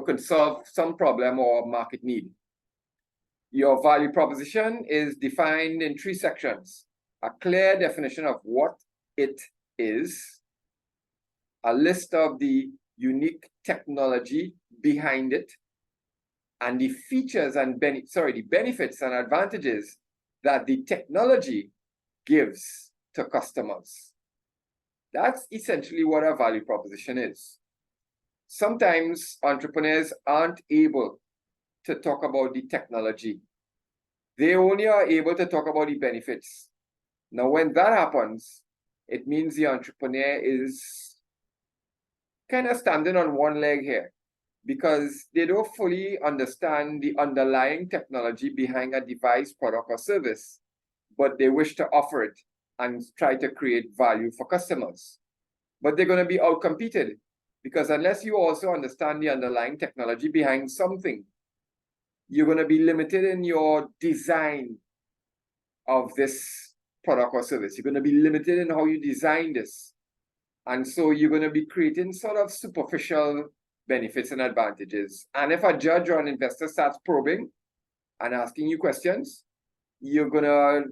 could solve some problem or market need. Your value proposition is defined in 3 sections: a clear definition of what it is, a list of the unique technology behind it, and the features and the benefits and advantages that the technology gives to customers. That's essentially what a value proposition is. Sometimes entrepreneurs aren't able to talk about the technology. They only are able to talk about the benefits. Now, when that happens, it means the entrepreneur is kind of standing on one leg here, because they don't fully understand the underlying technology behind a device, product, or service, but they wish to offer it and try to create value for customers. But they're going to be outcompeted, because unless you also understand the underlying technology behind something, you're going to be limited in your design of this product or service. You're going to be limited in how you design this. And so you're going to be creating sort of superficial benefits and advantages. And if a judge or an investor starts probing and asking you questions, you're going to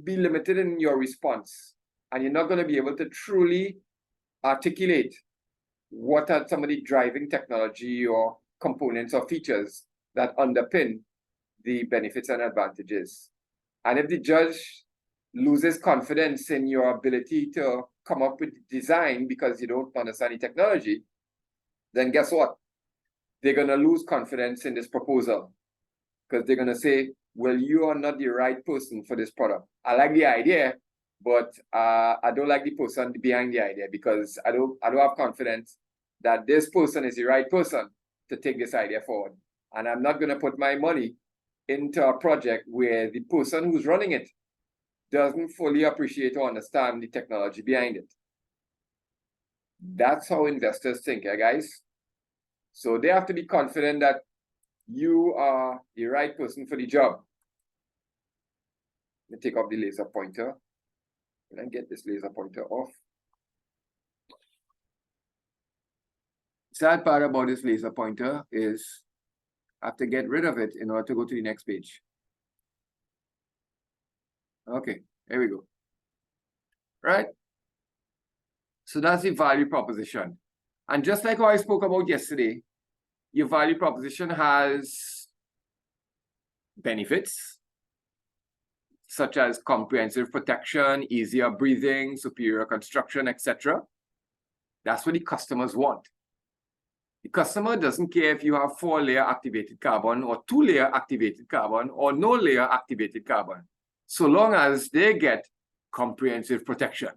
be limited in your response. And you're not going to be able to truly articulate what are some of the driving technology or components or features that underpin the benefits and advantages. And if the judge loses confidence in your ability to come up with design because you don't understand the technology, then guess what? They're going to lose confidence in this proposal, because they're going to say, well, you are not the right person for this product. I like the idea, but I don't like the person behind the idea, because I don't have confidence that this person is the right person to take this idea forward. And I'm not going to put my money into a project where the person who's running it doesn't fully appreciate or understand the technology behind it. That's how investors think, guys. So they have to be confident that you are the right person for the job. Let me take off the laser pointer. Can I get this laser pointer off? Sad part about this laser pointer is I have to get rid of it in order to go to the next page. Okay, here we go. Right? So that's the value proposition. And just like how I spoke about yesterday, your value proposition has benefits, such as comprehensive protection, easier breathing, superior construction, etc. That's what the customers want. The customer doesn't care if you have 4-layer activated carbon or 2-layer activated carbon or no layer activated carbon, so long as they get comprehensive protection.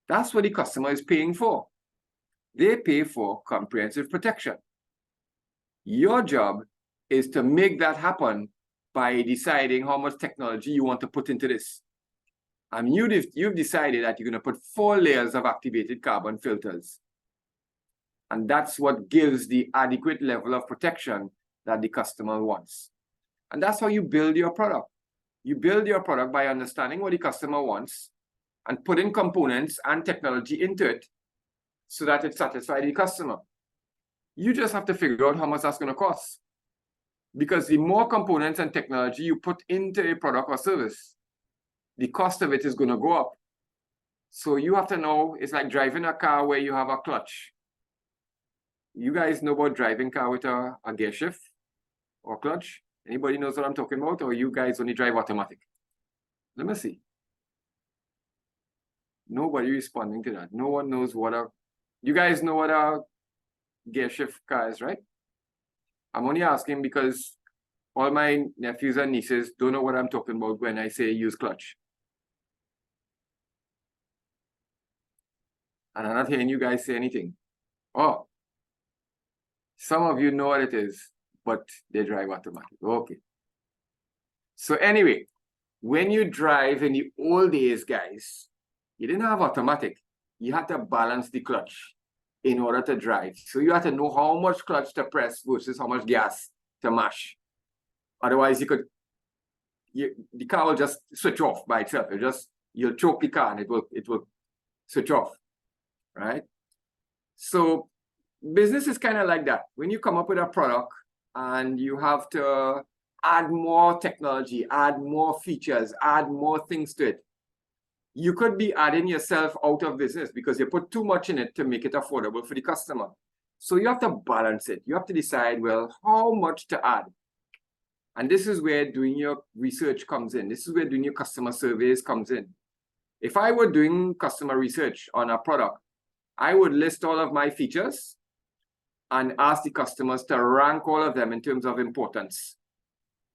That's what the customer is paying for. They pay for comprehensive protection. Your job is to make that happen by deciding how much technology you want to put into this. And you've decided that you're going to put 4 layers of activated carbon filters. And that's what gives the adequate level of protection that the customer wants. And that's how you build your product. You build your product by understanding what the customer wants and putting components and technology into it so that it satisfies the customer. You just have to figure out how much that's going to cost. Because the more components and technology you put into a product or service, the cost of it is going to go up. So you have to know, it's like driving a car where you have a clutch. You guys know about driving car with a gear shift or clutch? Anybody knows what I'm talking about? Or you guys only drive automatic? Let me see. Nobody responding to that. No one knows what a... You guys know what a gear shift car is, right? I'm only asking because all my nephews and nieces don't know what I'm talking about when I say use clutch. And I'm not hearing you guys say anything. Oh, some of you know what it is. but they drive automatic. Okay. So anyway, when you drive in the old days, guys, you didn't have automatic. You had to balance the clutch in order to drive. So you had to know how much clutch to press versus how much gas to mash. Otherwise, the car will just switch off by itself. You'll choke the car and it will switch off, right? So business is kind of like that. When you come up with a product and you have to add more technology, add more features, add more things to it, you could be adding yourself out of business because you put too much in it to make it affordable for the customer. So you have to balance it. You have to decide, well, how much to add. And this is where doing your research comes in. This is where doing your customer surveys comes in. If I were doing customer research on a product, I would list all of my features and ask the customers to rank all of them in terms of importance,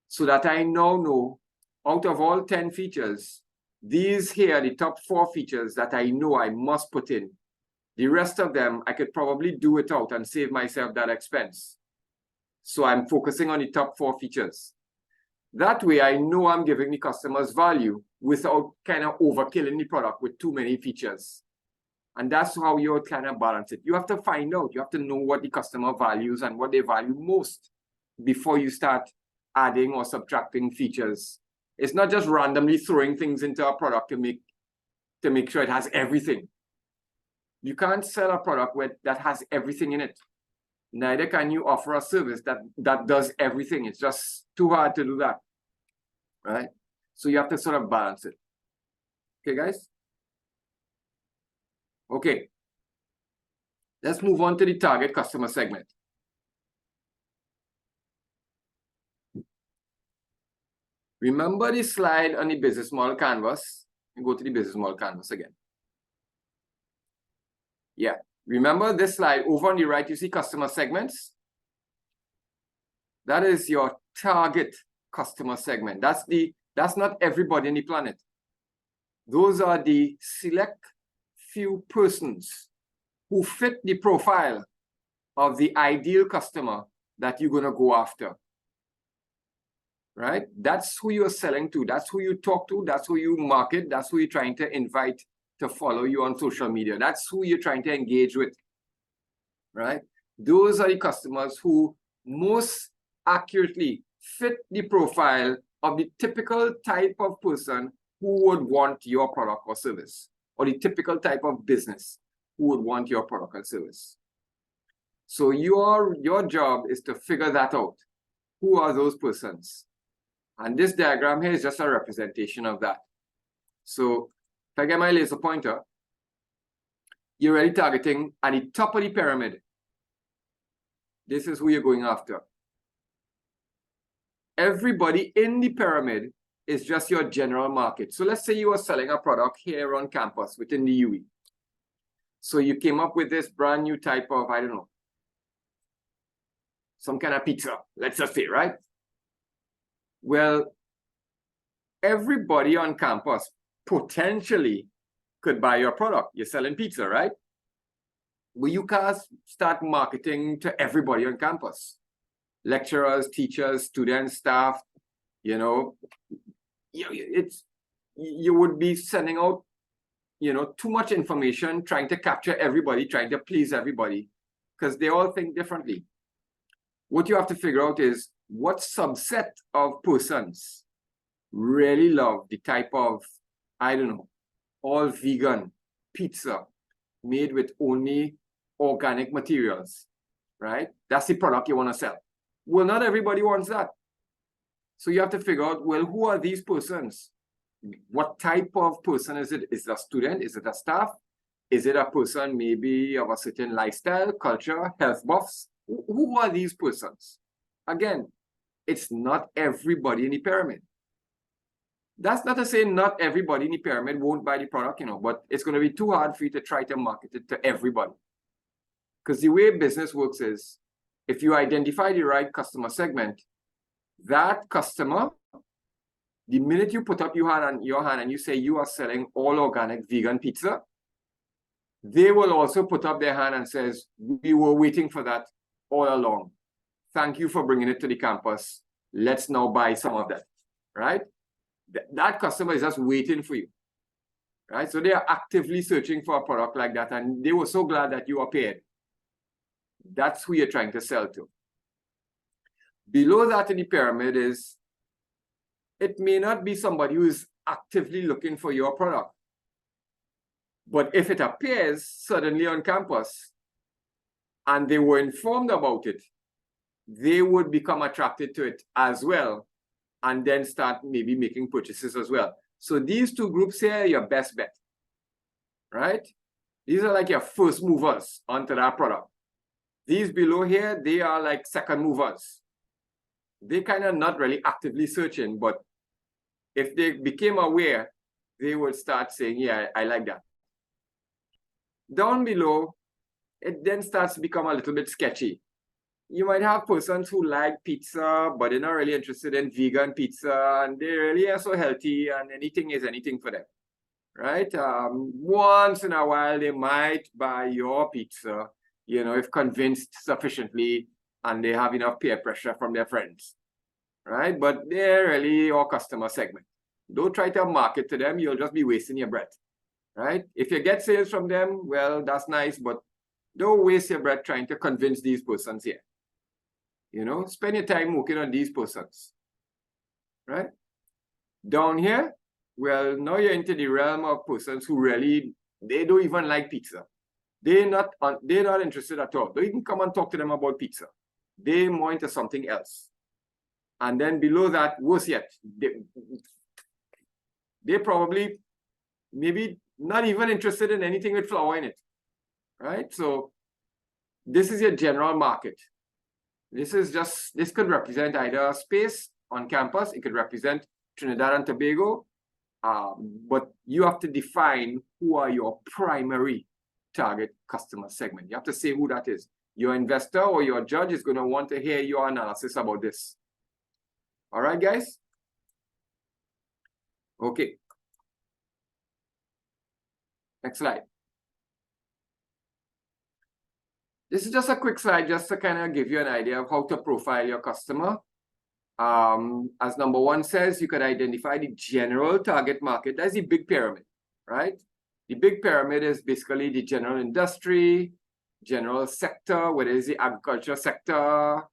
so that I now know out of all 10 features, these here are the top 4 features that I know I must put in. The rest of them, I could probably do without and save myself that expense. So I'm focusing on the top 4 features. That way, I know I'm giving the customers value without kind of overkilling the product with too many features. And that's how you kind of balance it. You have to find out, you have to know what the customer values and what they value most before you start adding or subtracting features. It's not just randomly throwing things into a product to make sure it has everything. You can't sell a product that has everything in it. Neither can you offer a service that does everything. It's just too hard to do that, right? So you have to sort of balance it. Okay, guys? Okay. Let's move on to the target customer segment. Remember the slide on the business model canvas? And go to the business model canvas again. Yeah. Remember this slide over on the right, you see customer segments. That is your target customer segment. That's not everybody on the planet. Those are the select few persons who fit the profile of the ideal customer that you're going to go after. Right? That's who you're selling to. That's who you talk to. That's who you market. That's who you're trying to invite to follow you on social media. That's who you're trying to engage with, right? Those are the customers who most accurately fit the profile of the typical type of person who would want your product or service, or the typical type of business who would want your product or service. So your job is to figure that out. Who are those persons? And this diagram here is just a representation of that. So if I get my laser pointer, you're really targeting at the top of the pyramid. This is who you're going after. Everybody in the pyramid is just your general market. So let's say you are selling a product here on campus within the UWI. So you came up with this brand new type of, I don't know, some kind of pizza, let's just say, right? Well, everybody on campus potentially could buy your product. You're selling pizza, right? Well, you can't start marketing to everybody on campus. Lecturers, teachers, students, staff, you know, you would be sending out, you know, too much information, trying to capture everybody, trying to please everybody, because they all think differently. What you have to figure out is what subset of persons really love the type of, I don't know, all vegan pizza made with only organic materials, right? That's the product you want to sell. Well, not everybody wants that. So you have to figure out, well, who are these persons? What type of person is it? Is it a student? Is it a staff? Is it a person maybe of a certain lifestyle, culture, health buffs? Who are these persons? Again, it's not everybody in the pyramid. That's not to say not everybody in the pyramid won't buy the product, you know, but it's going to be too hard for you to try to market it to everybody. Because the way business works is, if you identify the right customer segment, that customer, the minute you put up your hand and you say you are selling all organic vegan pizza, they will also put up their hand and says, we were waiting for that all along. Thank you for bringing it to the campus. Let's now buy some of that, right? That customer is just waiting for you, right? So they are actively searching for a product like that, and they were so glad that you appeared. That's who you're trying to sell to. Below that in the pyramid is, it may not be somebody who is actively looking for your product, but if it appears suddenly on campus and they were informed about it, they would become attracted to it as well, and then start maybe making purchases as well. So these two groups here are your best bet, right? These are like your first movers onto that product. These below here, they are like second movers. They kind of not really actively searching, but if they became aware, they would start saying, yeah, I like that. Down below, it then starts to become a little bit sketchy. You might have persons who like pizza, but they're not really interested in vegan pizza, and they really are so healthy, and anything is anything for them, right? Once in a while, they might buy your pizza, you know, if convinced sufficiently, and they have enough peer pressure from their friends, right? But they're really your customer segment. Don't try to market to them. You'll just be wasting your breath, right? If you get sales from them, well, that's nice, but don't waste your breath trying to convince these persons here. You know, spend your time working on these persons, right? Down here, well, now you're into the realm of persons who really, they don't even like pizza. They're not interested at all. Don't even come and talk to them about pizza. They're more into something else. And then below that, worse yet, they probably maybe not even interested in anything with flour in it, right? So this is your general market. This could represent either a space on campus, it could represent Trinidad and Tobago, but you have to define who are your primary target customer segment. You have to say who that is. Your investor or your judge is going to want to hear your analysis about this. All right, guys? Okay. Next slide. This is just a quick slide just to kind of give you an idea of how to profile your customer. As number one says, you could identify the general target market. That's the big pyramid, right? The big pyramid is basically the general industry, general sector, whether it's the agriculture sector,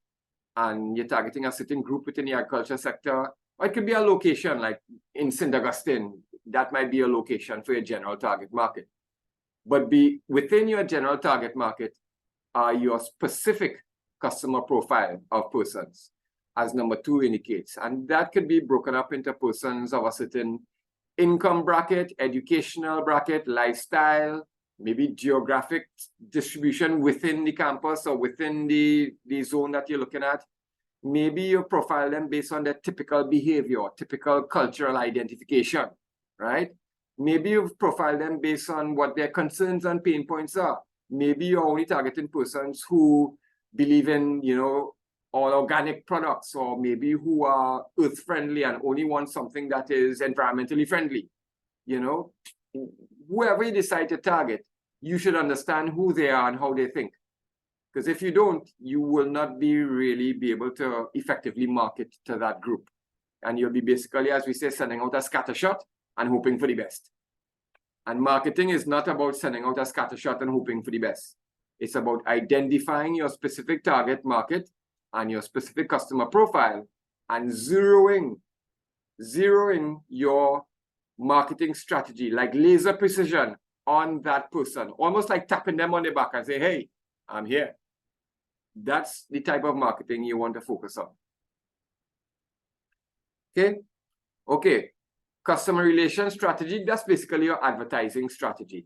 and you're targeting a certain group within the agriculture sector. Or it could be a location, like in St Augustine. That might be a location for your general target market. But within your general target market, your specific customer profile of persons, as number two indicates. And that could be broken up into persons of a certain income bracket, educational bracket, lifestyle, maybe geographic distribution within the campus or within the zone that you're looking at. Maybe you profile them based on their typical behavior, typical cultural identification, right? Maybe you've profiled them based on what their concerns and pain points are. Maybe you're only targeting persons who believe in, you know, all organic products, or maybe who are earth friendly and only want something that is environmentally friendly. You know, whoever you decide to target, you should understand who they are and how they think. Because if you don't, you will not really be able to effectively market to that group. And you'll be basically, as we say, sending out a scattershot and hoping for the best. And marketing is not about sending out a scattershot and hoping for the best. It's about identifying your specific target market and your specific customer profile and zeroing your marketing strategy, like laser precision on that person, almost like tapping them on the back and say, hey, I'm here. That's the type of marketing you want to focus on. Okay. Customer relation strategy, that's basically your advertising strategy.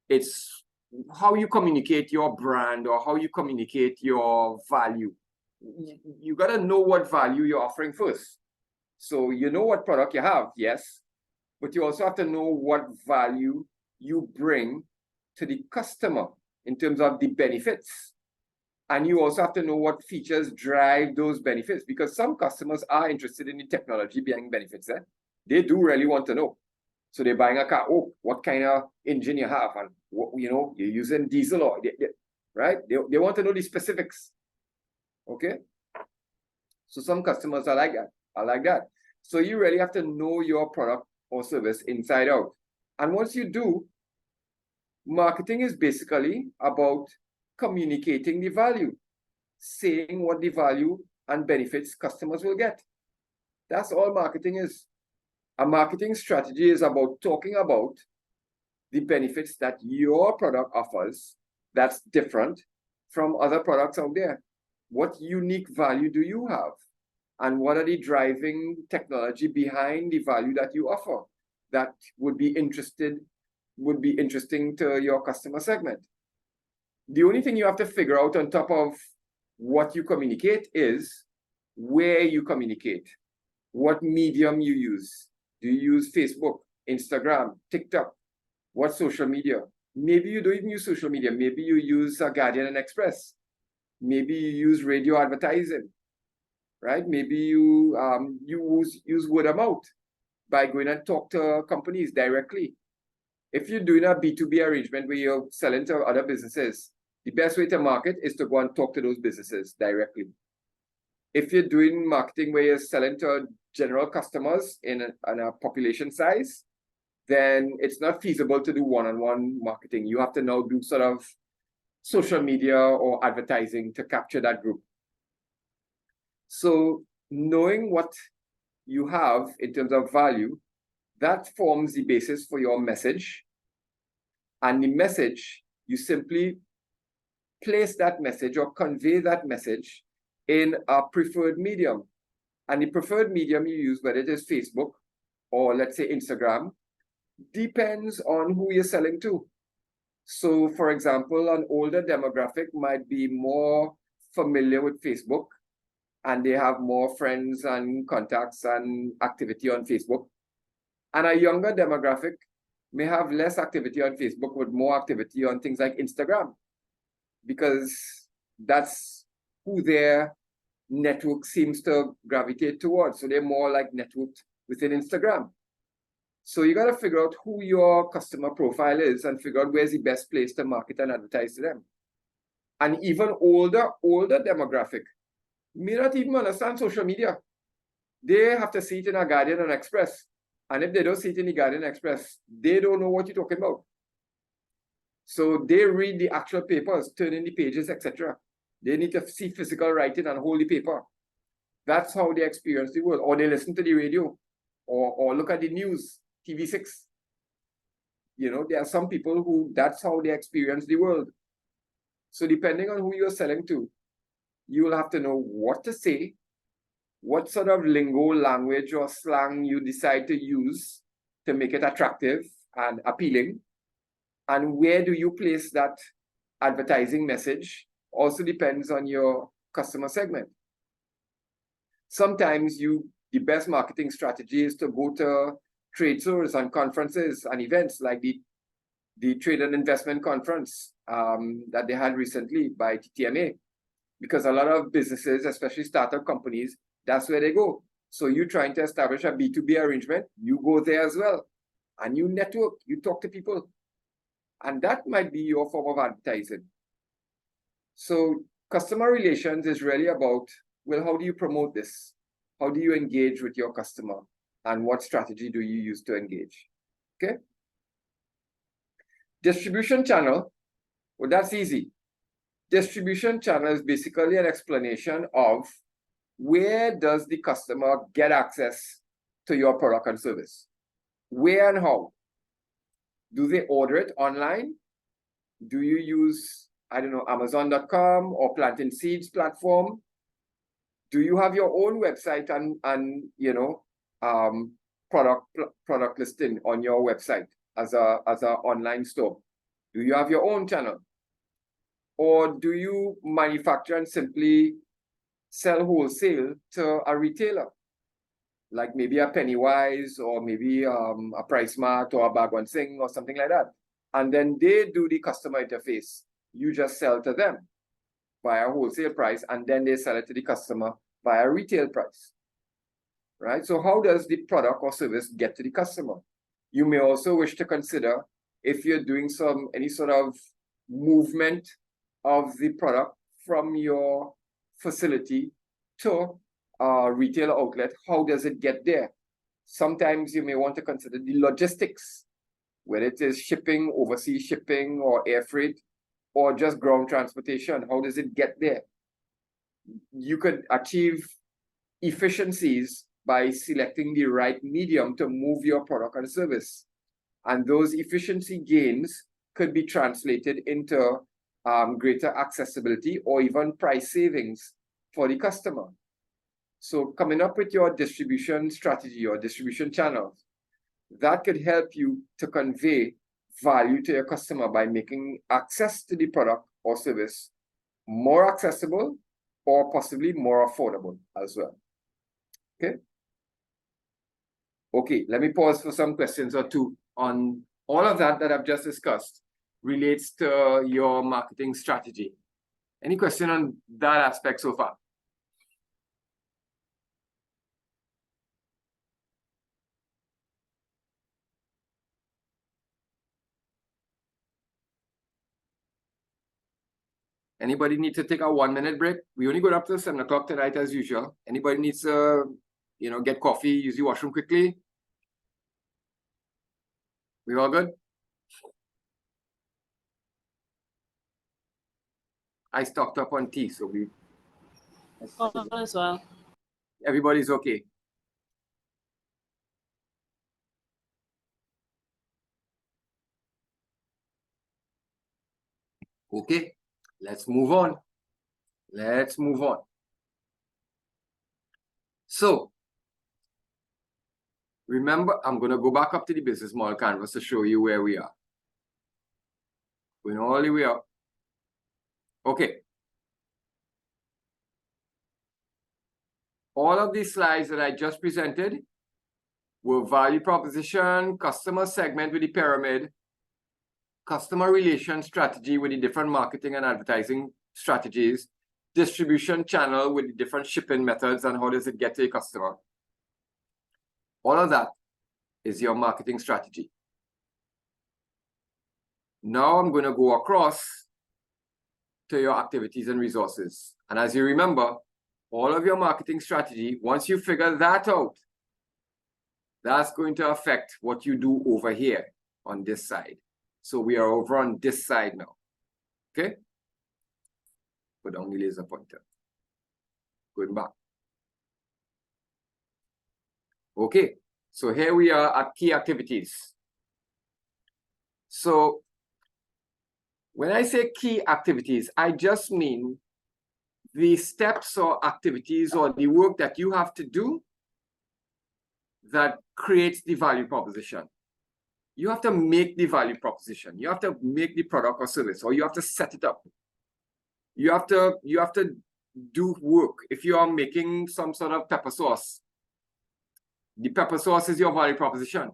It's how you communicate your brand or how you communicate your value. You got to know what value you're offering first. So you know what product you have, yes, but you also have to know what value you bring to the customer in terms of the benefits. And you also have to know what features drive those benefits, because some customers are interested in the technology behind benefits. They do really want to know. So they're buying a car. Oh, what kind of engine you have, and what, you know, you're using diesel or right? They want to know the specifics. Okay. So some customers are like that, So you really have to know your product or service inside out. And once you do, marketing is basically about communicating the value, saying what the value and benefits customers will get. That's all marketing is. A marketing strategy is about talking about the benefits that your product offers that's different from other products out there. What unique value do you have? And what are the driving technology behind the value that you offer that would be interesting to your customer segment? The only thing you have to figure out on top of what you communicate is where you communicate, what medium you use. Do you use Facebook, Instagram, TikTok? What social media? Maybe you don't even use social media. Maybe you use Guardian and Express. Maybe you use radio advertising, right? Maybe you use word of mouth by going and talk to companies directly. If you're doing a B2B arrangement where you're selling to other businesses, the best way to market is to go and talk to those businesses directly. If you're doing marketing where you're selling to general customers in a population size, then it's not feasible to do one-on-one marketing. You have to now do sort of social media or advertising to capture that group. So knowing what you have in terms of value, that forms the basis for your message. And the message, you simply place that message or convey that message in a preferred medium. And the preferred medium you use, whether it is Facebook or let's say Instagram, depends on who you're selling to. So for example, an older demographic might be more familiar with Facebook and they have more friends and contacts and activity on Facebook. And a younger demographic may have less activity on Facebook with more activity on things like Instagram, because that's who their network seems to gravitate towards. So they're more like networked within Instagram. So you got to figure out who your customer profile is and figure out where's the best place to market and advertise to them. And even older demographic may not even understand social media. They have to see it in a Guardian and Express. And if they don't see it in the Guardian Express, they don't know what you're talking about. So they read the actual papers, turn in the pages, etc. They need to see physical writing and hold the paper. That's how they experience the world. Or they listen to the radio or look at the news, TV6. You know, there are some people who that's how they experience the world. So depending on who you're selling to, you will have to know what to say, what sort of lingo, language, or slang you decide to use to make it attractive and appealing, and where do you place that advertising message also depends on your customer segment. Sometimes the best marketing strategy is to go to trade shows and conferences and events like the Trade and Investment Conference that they had recently by TTMA, because a lot of businesses, especially startup companies, that's where they go. So you're trying to establish a B2B arrangement, you go there as well. And you network, you talk to people. And that might be your form of advertising. So customer relations is really about, well, how do you promote this? How do you engage with your customer? And what strategy do you use to engage? Okay. Distribution channel, well, that's easy. Distribution channel is basically an explanation of where does the customer get access to your product and service? Where and how? Do they order it online? Do you use, I don't know, Amazon.com or Planting Seeds platform? Do you have your own website and you know, product listing on your website as a online store? Do you have your own channel? Or do you manufacture and simply sell wholesale to a retailer, like maybe a Pennywise or maybe a Price Mart or a Bag One Sing or something like that? And then they do the customer interface. You just sell to them by a wholesale price, and then they sell it to the customer by a retail price, right? So how does the product or service get to the customer? You may also wish to consider if you're doing any sort of movement of the product from your facility to retail outlet, how does it get there? Sometimes you may want to consider the logistics, whether it is shipping, overseas shipping, or air freight, or just ground transportation. How does it get there? You could achieve efficiencies by selecting the right medium to move your product and service. And those efficiency gains could be translated into greater accessibility or even price savings for the customer. So coming up with your distribution strategy or distribution channels, that could help you to convey value to your customer by making access to the product or service more accessible or possibly more affordable as well. Okay. Okay, let me pause for some questions or two on all of that I've just discussed relates to your marketing strategy. Any question on that aspect so far? Anybody need to take a 1-minute break? We only go up to 7 o'clock tonight as usual. Anybody needs to, get coffee, use the washroom quickly? We all good? I stocked up on tea, so we... All as well. Everybody's okay. Okay, let's move on. Let's move on. So, remember, I'm going to go back up to the business model canvas to show you where we are. Going all the way up. Okay. All of these slides that I just presented were value proposition, customer segment with the pyramid, customer relation strategy with the different marketing and advertising strategies, distribution channel with the different shipping methods and how does it get to the customer. All of that is your marketing strategy. Now I'm going to go across to your activities and resources. And as you remember, all of your marketing strategy, once you figure that out, that's going to affect what you do over here on this side. So we are over on this side now. Okay? Put down the laser pointer. Going back. Okay, so here we are at key activities. So when I say key activities, I just mean the steps or activities or the work that you have to do that creates the value proposition. You have to make the value proposition. You have to make the product or service, or you have to set it up. You have to do work. If you are making some sort of pepper sauce, the pepper sauce is your value proposition.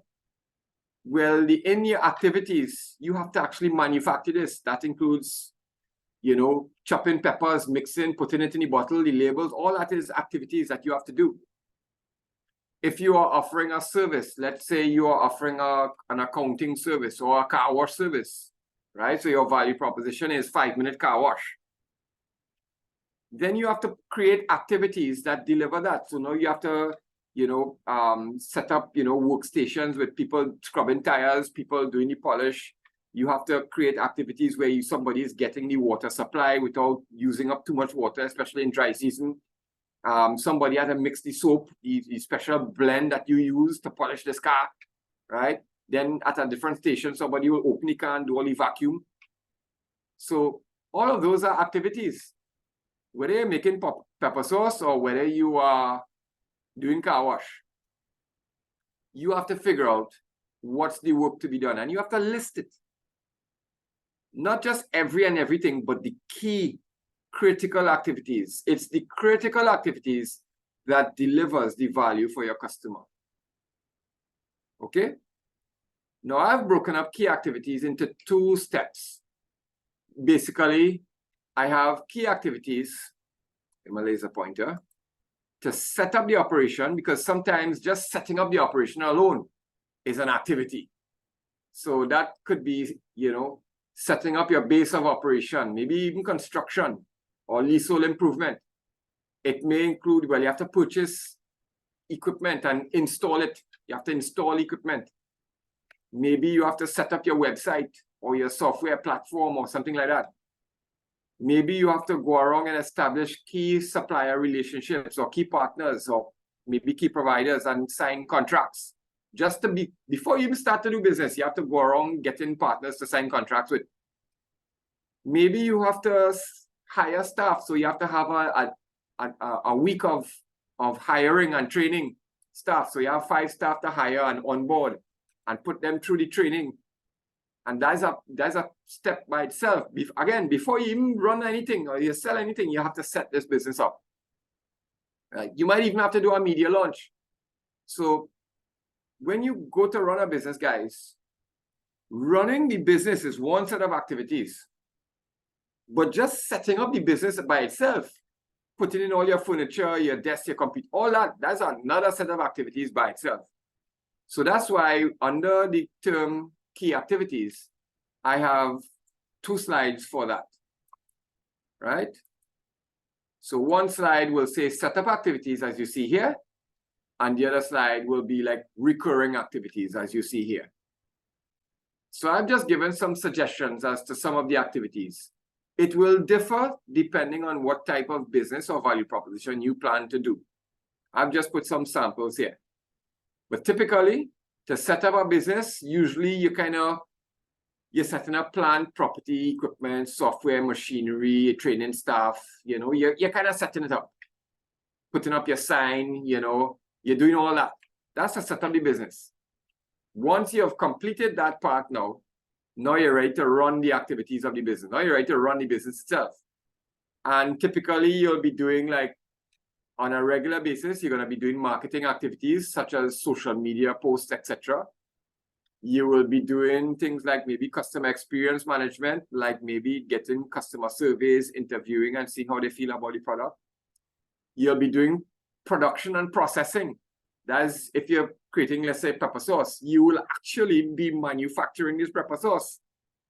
Well, in your activities, you have to actually manufacture this. That includes, chopping peppers, mixing, putting it in the bottle, the labels, all that is activities that you have to do. If you are offering a service, let's say you are offering an accounting service or a car wash service, right? So your value proposition is 5-minute car wash. Then you have to create activities that deliver that. So now you have to, set up, workstations with people scrubbing tires, people doing the polish. You have to create activities where somebody is getting the water supply without using up too much water, especially in dry season. Somebody had to mix the soap, the special blend that you use to polish this car, right? Then at a different station, somebody will open the car and do all the vacuum. So all of those are activities. Whether you're making pepper sauce or whether you are doing car wash, you have to figure out what's the work to be done, and you have to list it. Not just every and everything, but the key critical activities. It's the critical activities that delivers the value for your customer. Okay? Now I've broken up key activities into 2 steps. Basically, I have key activities in my laser pointer to set up the operation, because sometimes just setting up the operation alone is an activity. So that could be, setting up your base of operation, maybe even construction or leasehold improvement. It may include, well, you have to purchase equipment and install it. You have to install equipment. Maybe you have to set up your website or your software platform or something like that. Maybe you have to go around and establish key supplier relationships or key partners or maybe key providers and sign contracts. Just to be, before you even start to do business, you have to go around getting partners to sign contracts with. Maybe you have to hire staff, so you have to have a week of hiring and training staff. So you have 5 staff to hire and onboard and put them through the training. And that's a step by itself. Again, before you even run anything or you sell anything, you have to set this business up. Right? You might even have to do a media launch. So when you go to run a business, guys, running the business is one set of activities. But just setting up the business by itself, putting in all your furniture, your desk, your computer, all that, that's another set of activities by itself. So that's why under the term key activities, I have 2 slides for that, right? So one slide will say setup activities, as you see here, and the other slide will be like recurring activities, as you see here. So I've just given some suggestions as to some of the activities. It will differ depending on what type of business or value proposition you plan to do. I've just put some samples here. But typically, to set up a business, usually you're setting up plant, property, equipment, software, machinery, training staff, you're kind of setting it up. Putting up your sign, you're doing all that. That's to set up the business. Once you have completed that part now you're ready to run the activities of the business. Now you're ready to run the business itself. And typically you'll be doing, like, on a regular basis, you're going to be doing marketing activities such as social media posts, etc. You will be doing things like maybe customer experience management, like maybe getting customer surveys, interviewing and seeing how they feel about the product. You'll be doing production and processing. That's if you're creating, let's say, pepper sauce, you will actually be manufacturing this pepper sauce.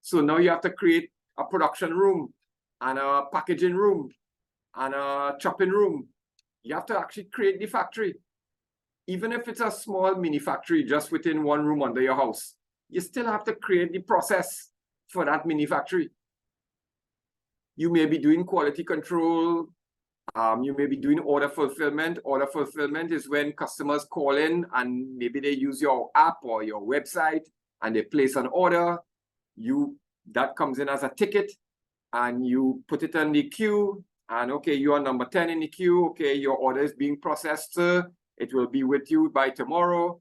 So now you have to create a production room and a packaging room and a chopping room. You have to actually create the factory. Even if it's a small mini factory just within one room under your house, you still have to create the process for that mini factory. You may be doing quality control. You may be doing order fulfillment. Order fulfillment is when customers call in and maybe they use your app or your website and they place an order. That comes in as a ticket and you put it on the queue. And okay, you are number 10 in the queue. Okay, your order is being processed, sir. It will be with you by tomorrow.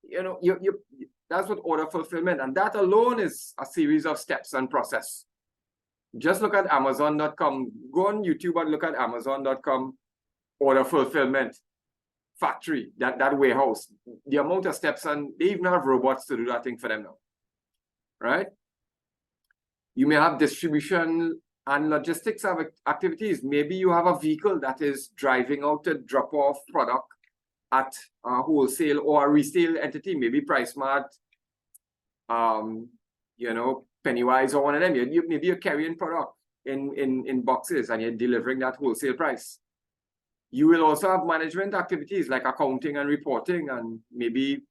That's what order fulfillment. And that alone is a series of steps and process. Just look at Amazon.com. Go on YouTube and look at Amazon.com order fulfillment factory, that warehouse. The amount of steps, and they even have robots to do that thing for them now. Right? You may have distribution and logistics activities. Maybe you have a vehicle that is driving out to drop off product at a wholesale or a resale entity, maybe PriceMart, Pennywise or one of them. Maybe you're carrying product in boxes and you're delivering that wholesale price. You will also have management activities like accounting and reporting and maybe,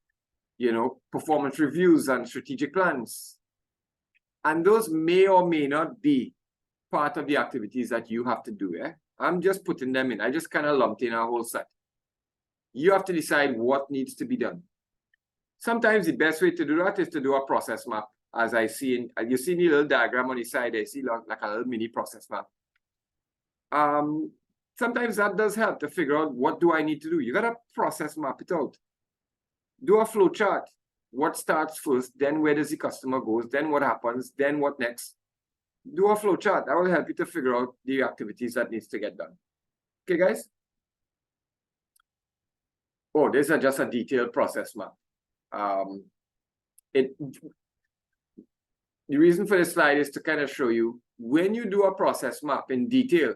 performance reviews and strategic plans. And those may or may not be part of the activities that you have to do. I'm just putting them in. I just kind of lumped in a whole set. You have to decide what needs to be done. Sometimes the best way to do that is to do a process map. As I see you see the little diagram on the side, I see like a little mini process map. Sometimes that does help to figure out what do I need to do. You got to process map it out. Do a flow chart. What starts first, then where does the customer goes, then what happens, then what next. Do a flow chart. That will help you to figure out the activities that needs to get done. Okay, guys? Oh, this is just a detailed process map. The reason for this slide is to kind of show you when you do a process map in detail,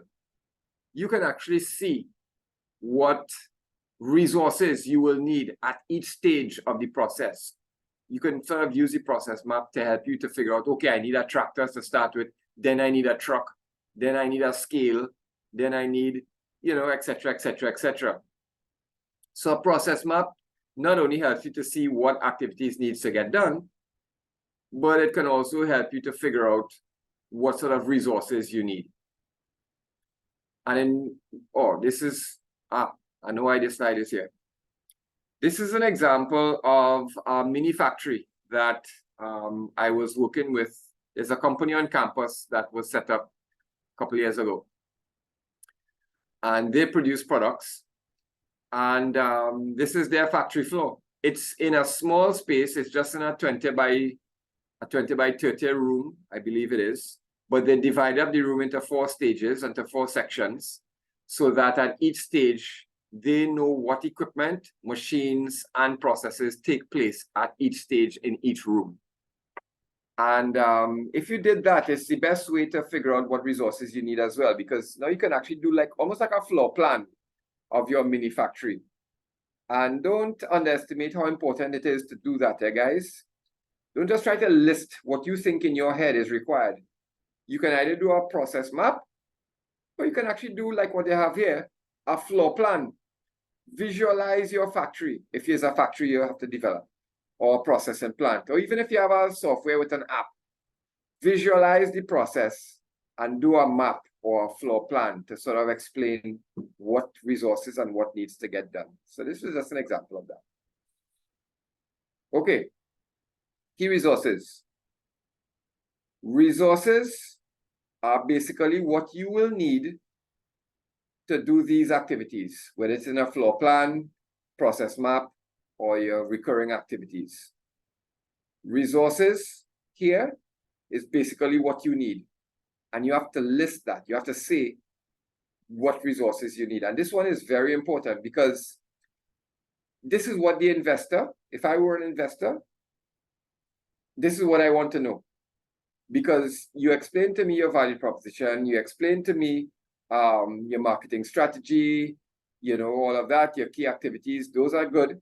you can actually see what resources you will need at each stage of the process. You can sort of use the process map to help you to figure out, okay, I need a tractor to start with, then I need a truck, then I need a scale, then I need, you know, etc., etc., etc. So a process map not only helps you to see what activities needs to get done, but it can also help you to figure out what sort of resources you need. And then, I know why this slide is here. This is an example of a mini factory that I was working with. There's a company on campus that was set up a couple of years ago. And they produce products. And this is their factory floor. It's in a small space. It's just in a 20 by 30 room, I believe it is. But they divide up the room into 4 stages, into 4 sections, so that at each stage, they know what equipment, machines, and processes take place at each stage in each room. And if you did that, it's the best way to figure out what resources you need as well, because now you can actually do almost like a floor plan of your mini factory. And don't underestimate how important it is to do that, guys. Don't just try to list what you think in your head is required. You can either do a process map, or you can actually do like what they have here, a floor plan. Visualize your factory, if there's a factory you have to develop, or a processing plant, or even if you have a software with an app. Visualize the process and do a map or a floor plan to sort of explain what resources and what needs to get done. So this is just an example of that. Okay, key resources. Resources are basically what you will need to do these activities, whether it's in a floor plan, process map, or your recurring activities. Resources here is basically what you need. And you have to list that. You have to say what resources you need. And this one is very important because this is what the investor, if I were an investor, this is what I want to know. Because you explain to me your value proposition, you explain to me your marketing strategy, you know, all of that, your key activities, those are good.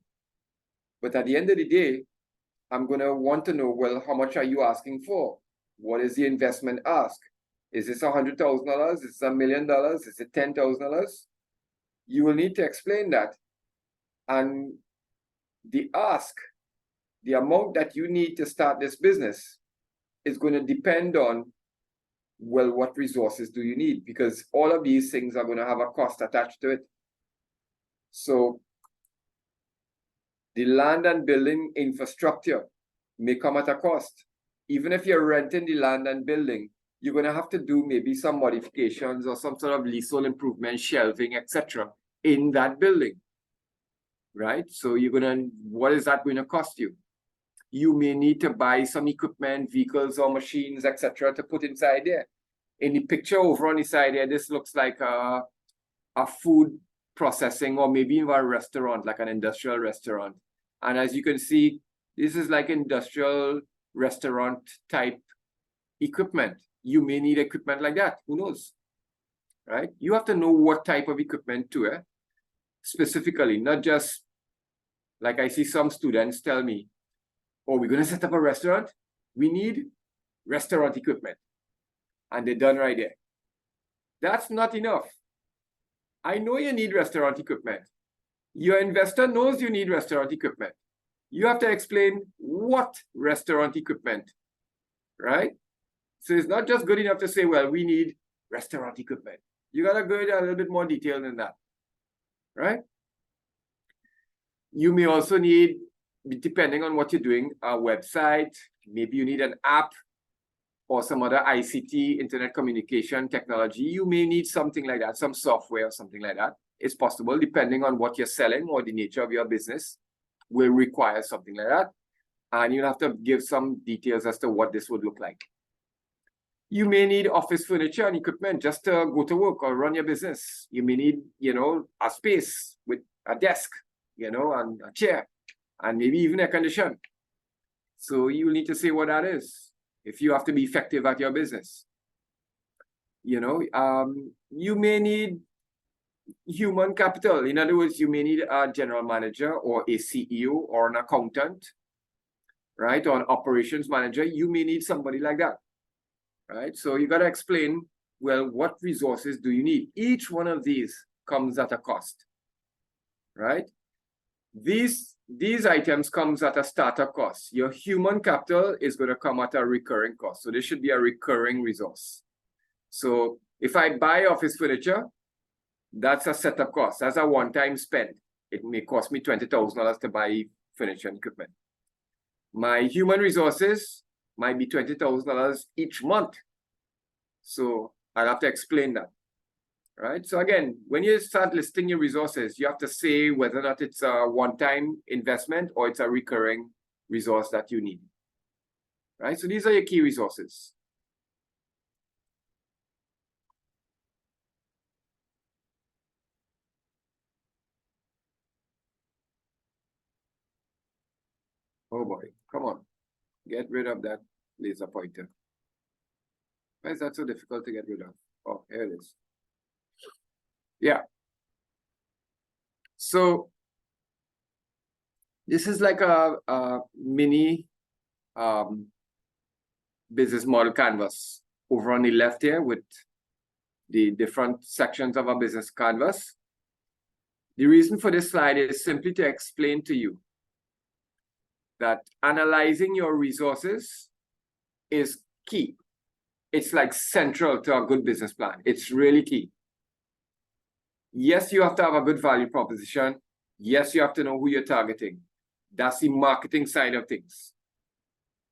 But at the end of the day, I'm going to want to know, well, how much are you asking for? What is the investment ask? Is this $100,000? Is this $1 million? Is it $10,000? You will need to explain that. And the ask, the amount that you need to start this business is going to depend on, well, what resources do you need? Because all of these things are going to have a cost attached to it. So the land and building infrastructure may come at a cost. Even if you're renting the land and building, you're going to have to do maybe some modifications or some sort of leasehold improvement, shelving, etc. in that building, right? So you're going to, what is that going to cost you? You may need to buy some equipment, vehicles or machines, etc. to put inside there. In the picture over on the side there, this looks like a food processing or maybe even a restaurant, like an industrial restaurant. And as you can see, this is like industrial restaurant type equipment. You may need equipment like that. Who knows? Right? You have to know what type of equipment to specifically, not just like I see some students tell me, oh, we're going to set up a restaurant. We need restaurant equipment. And they're done right there. That's not enough. I know you need restaurant equipment. Your investor knows you need restaurant equipment. You have to explain what restaurant equipment, right? So it's not just good enough to say, well, we need restaurant equipment. You got to go into a little bit more detail than that, right? You may also need, depending on what you're doing, a website. Maybe you need an app or some other ICT, internet communication technology. You may need something like that, some software or something like that. It's possible, depending on what you're selling or the nature of your business, will require something like that. And you'll have to give some details as to what this would look like. You may need office furniture and equipment just to go to work or run your business. You may need, you know, a space with a desk, you know, and a chair, and maybe even air condition. So you need to say what that is if you have to be effective at your business. You know, you may need human capital. In other words, you may need a general manager or a CEO or an accountant, right? Or an operations manager. You may need somebody like that, right? So you got to explain, well, what resources do you need? Each one of these comes at a cost, right? These items comes at a startup cost. Your human capital is going to come at a recurring cost. So this should be a recurring resource. So if I buy office furniture, that's a setup cost. That's a one-time spend. It may cost me $20,000 to buy furniture and equipment. My human resources might be $20,000 each month. So I'll have to explain that. Right? So again, when you start listing your resources, you have to say whether or not it's a one-time investment or it's a recurring resource that you need. Right? So these are your key resources. Oh boy, come on. Get rid of that laser pointer. Why is that so difficult to get rid of? Oh, here it is. Yeah. So this is like a mini business model canvas over on the left here with the different sections of a business canvas. The reason for this slide is simply to explain to you that analyzing your resources is key. It's like central to a good business plan. It's really key. Yes, you have to have a good value proposition. Yes, you have to know who you're targeting. That's the marketing side of things.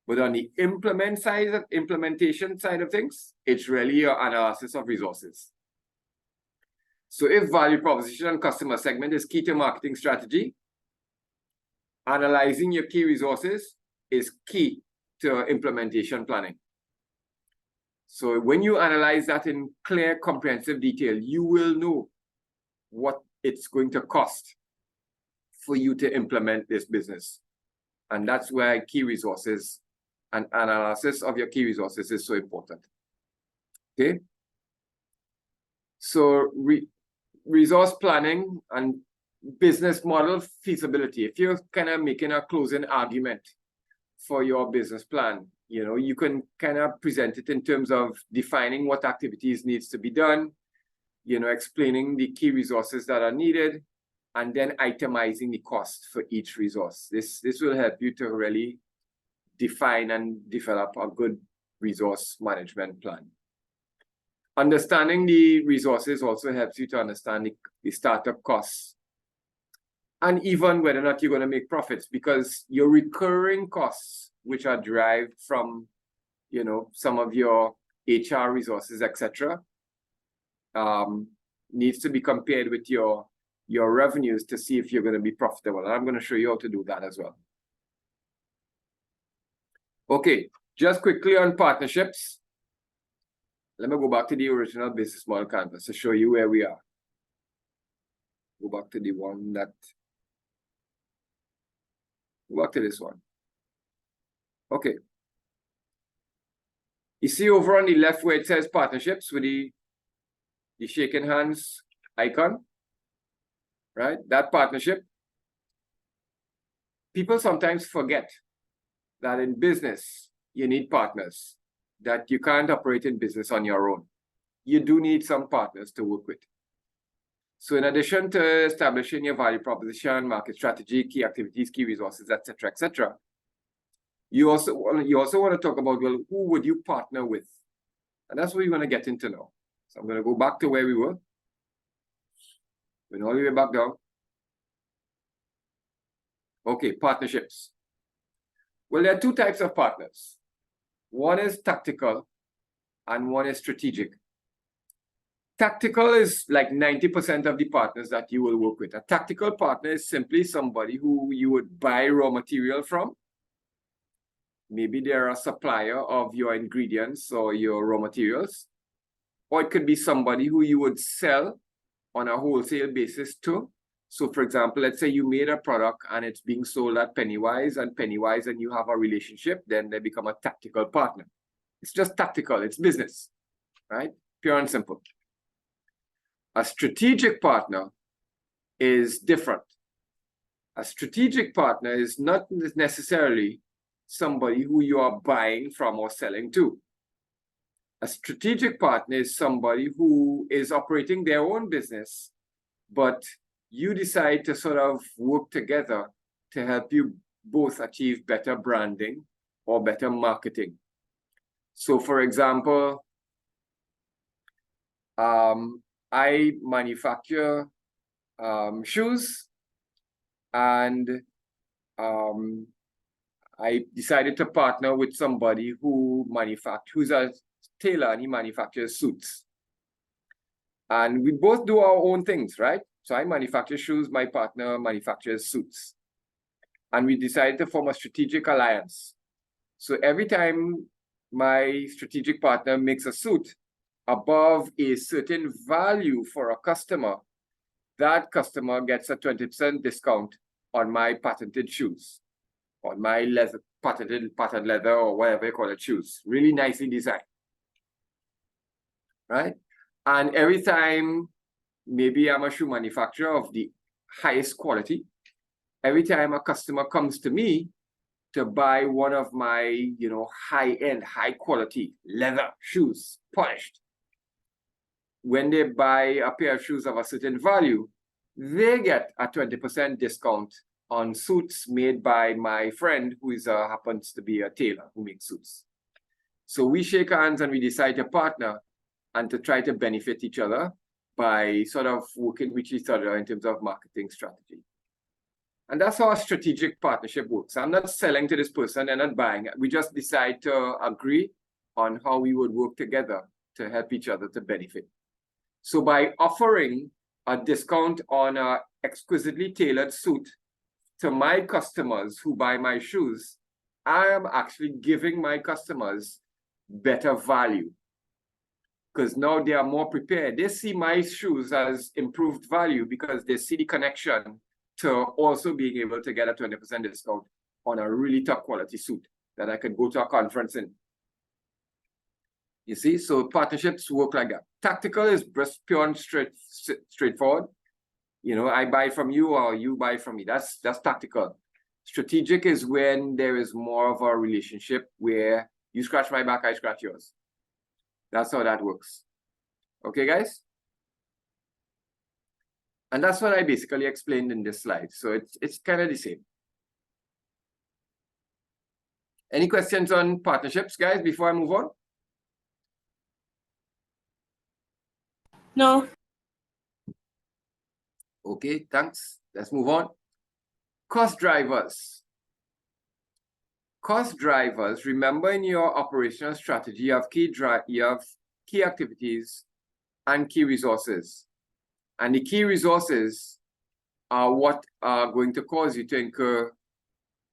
But on the implementation side of things, it's really your analysis of resources. So if value proposition and customer segment is key to marketing strategy, analyzing your key resources is key to implementation planning. So when you analyze that in clear, comprehensive detail, you will know what it's going to cost for you to implement this business. And that's where key resources and analysis of your key resources is so important. Okay? So resource planning and business model feasibility. If you're kind of making a closing argument for your business plan, you know, you can kind of present it in terms of defining what activities needs to be done, you know, explaining the key resources that are needed, and then itemizing the cost for each resource. This will help you to really define and develop a good resource management plan. Understanding the resources also helps you to understand the startup costs and even whether or not you're going to make profits, because your recurring costs, which are derived from, you know, some of your HR resources, etc., needs to be compared with your revenues to see if you're going to be profitable. And I'm going to show you how to do that as well. Okay, just quickly on partnerships. Let me go back to the original business model canvas to show you where we are. Go back to the one that, go back to this one. Okay. You see over on the left where it says partnerships with the shaking hands icon, right? That partnership. People sometimes forget that in business, you need partners, that you can't operate in business on your own. You do need some partners to work with. So in addition to establishing your value proposition, market strategy, key activities, key resources, etc., etc., you also want to talk about, well, who would you partner with? And that's what you're going to get into now. So I'm going to go back to where we were. We're all the way back down. Okay, partnerships. Well, there are two types of partners. One is tactical and one is strategic. Tactical is like 90% of the partners that you will work with. A tactical partner is simply somebody who you would buy raw material from. Maybe they're a supplier of your ingredients or your raw materials. Or it could be somebody who you would sell on a wholesale basis to. So for example, let's say you made a product and it's being sold at Pennywise and you have a relationship, then they become a tactical partner. It's just tactical, it's business, right? Pure and simple. A strategic partner is different. A strategic partner is not necessarily somebody who you are buying from or selling to. A strategic partner is somebody who is operating their own business but you decide to sort of work together to help you both achieve better branding or better marketing. So for example, I manufacture shoes, and I decided to partner with somebody who's a tailor, and he manufactures suits. And we both do our own things, right? So I manufacture shoes, my partner manufactures suits. And we decided to form a strategic alliance. So every time my strategic partner makes a suit above a certain value for a customer, that customer gets a 20% discount on my patented shoes, on my patented leather, or whatever you call it, shoes. Really nicely designed, right? And every time, maybe I'm a shoe manufacturer of the highest quality, every time a customer comes to me to buy one of my, high-end, high-quality leather shoes, polished, when they buy a pair of shoes of a certain value, they get a 20% discount on suits made by my friend who happens to be a tailor who makes suits. So we shake hands and we decide to partner and to try to benefit each other by sort of working with each other in terms of marketing strategy. And that's how a strategic partnership works. I'm not selling to this person, they're not buying. We just decide to agree on how we would work together to help each other to benefit. So by offering a discount on an exquisitely tailored suit to my customers who buy my shoes, I am actually giving my customers better value, because now they are more prepared. They see my shoes as improved value because they see the connection to also being able to get a 20% discount on a really top quality suit that I could go to a conference in. You see, so partnerships work like that. Tactical is just pure and straightforward. I buy from you or you buy from me. That's tactical. Strategic is when there is more of a relationship where you scratch my back, I scratch yours. That's how that works. Okay, guys? And that's what I basically explained in this slide. So it's kind of the same. Any questions on partnerships, guys, before I move on? No. Okay, thanks. Let's move on. Cost drivers. Cost drivers, remember, in your operational strategy, you have key activities and key resources. And the key resources are what are going to cause you to incur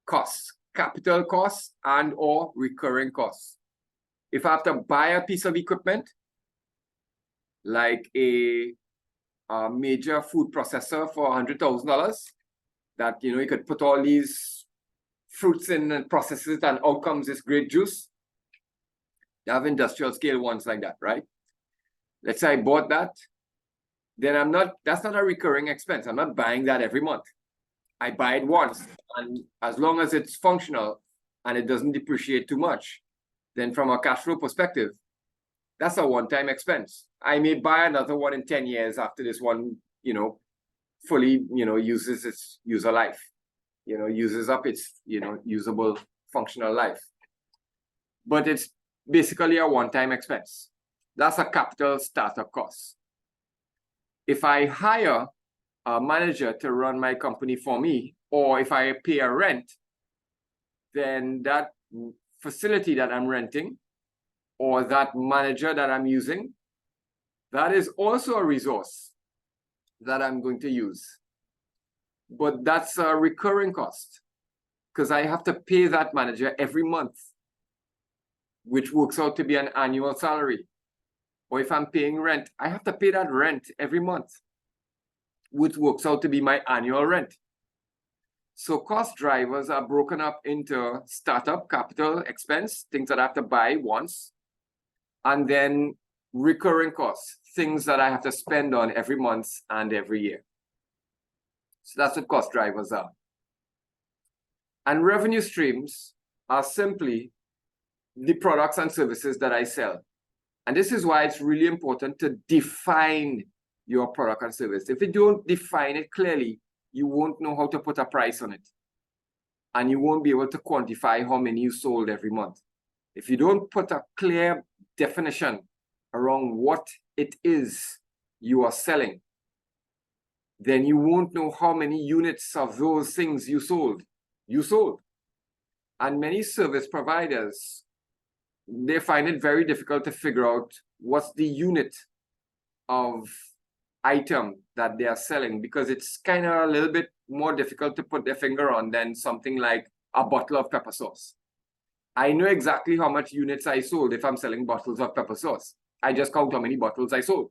costs, capital costs and or recurring costs. If I have to buy a piece of equipment, like a major food processor for $100,000, that you could put all these fruits in and process it, and out comes this great juice. You have industrial scale ones like that, right? Let's say I bought that, then that's not a recurring expense. I'm not buying that every month. I buy it once, and as long as it's functional and it doesn't depreciate too much, then from a cash flow perspective, that's a one-time expense. I may buy another one in 10 years after this one, fully, uses its user life, uses up its, usable functional life. But it's basically a one-time expense. That's a capital startup cost. If I hire a manager to run my company for me, or if I pay a rent, then that facility that I'm renting or that manager that I'm using, that is also a resource that I'm going to use. But that's a recurring cost because I have to pay that manager every month, which works out to be an annual salary. Or if I'm paying rent, I have to pay that rent every month, which works out to be my annual rent. So cost drivers are broken up into startup, capital, expense, things that I have to buy once, and then recurring costs, things that I have to spend on every month and every year. So that's what cost drivers are. And revenue streams are simply the products and services that I sell. And this is why it's really important to define your product and service. If you don't define it clearly, you won't know how to put a price on it. And you won't be able to quantify how many you sold every month. If you don't put a clear definition around what it is you are selling, then you won't know how many units of those things you sold. And many service providers, they find it very difficult to figure out what's the unit of item that they are selling, because it's kind of a little bit more difficult to put their finger on than something like a bottle of pepper sauce. I know exactly how much units I sold if I'm selling bottles of pepper sauce. I just count how many bottles I sold.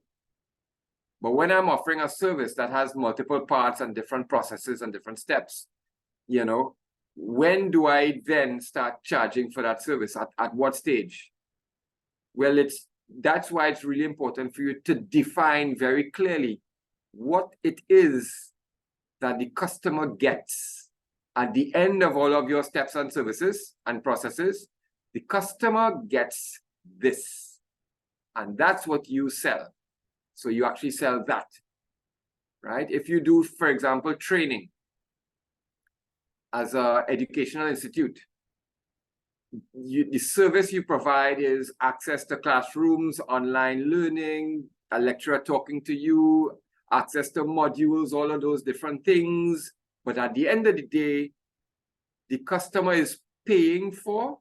But when I'm offering a service that has multiple parts and different processes and different steps, you know, when do I then start charging for that service? At what stage? Well, that's why it's really important for you to define very clearly what it is that the customer gets at the end of all of your steps and services and processes. The customer gets this, and that's what you sell. So you actually sell that, right? If you do, for example, training as an educational institute, the service you provide is access to classrooms, online learning, a lecturer talking to you, access to modules, all of those different things. But at the end of the day, the customer is paying for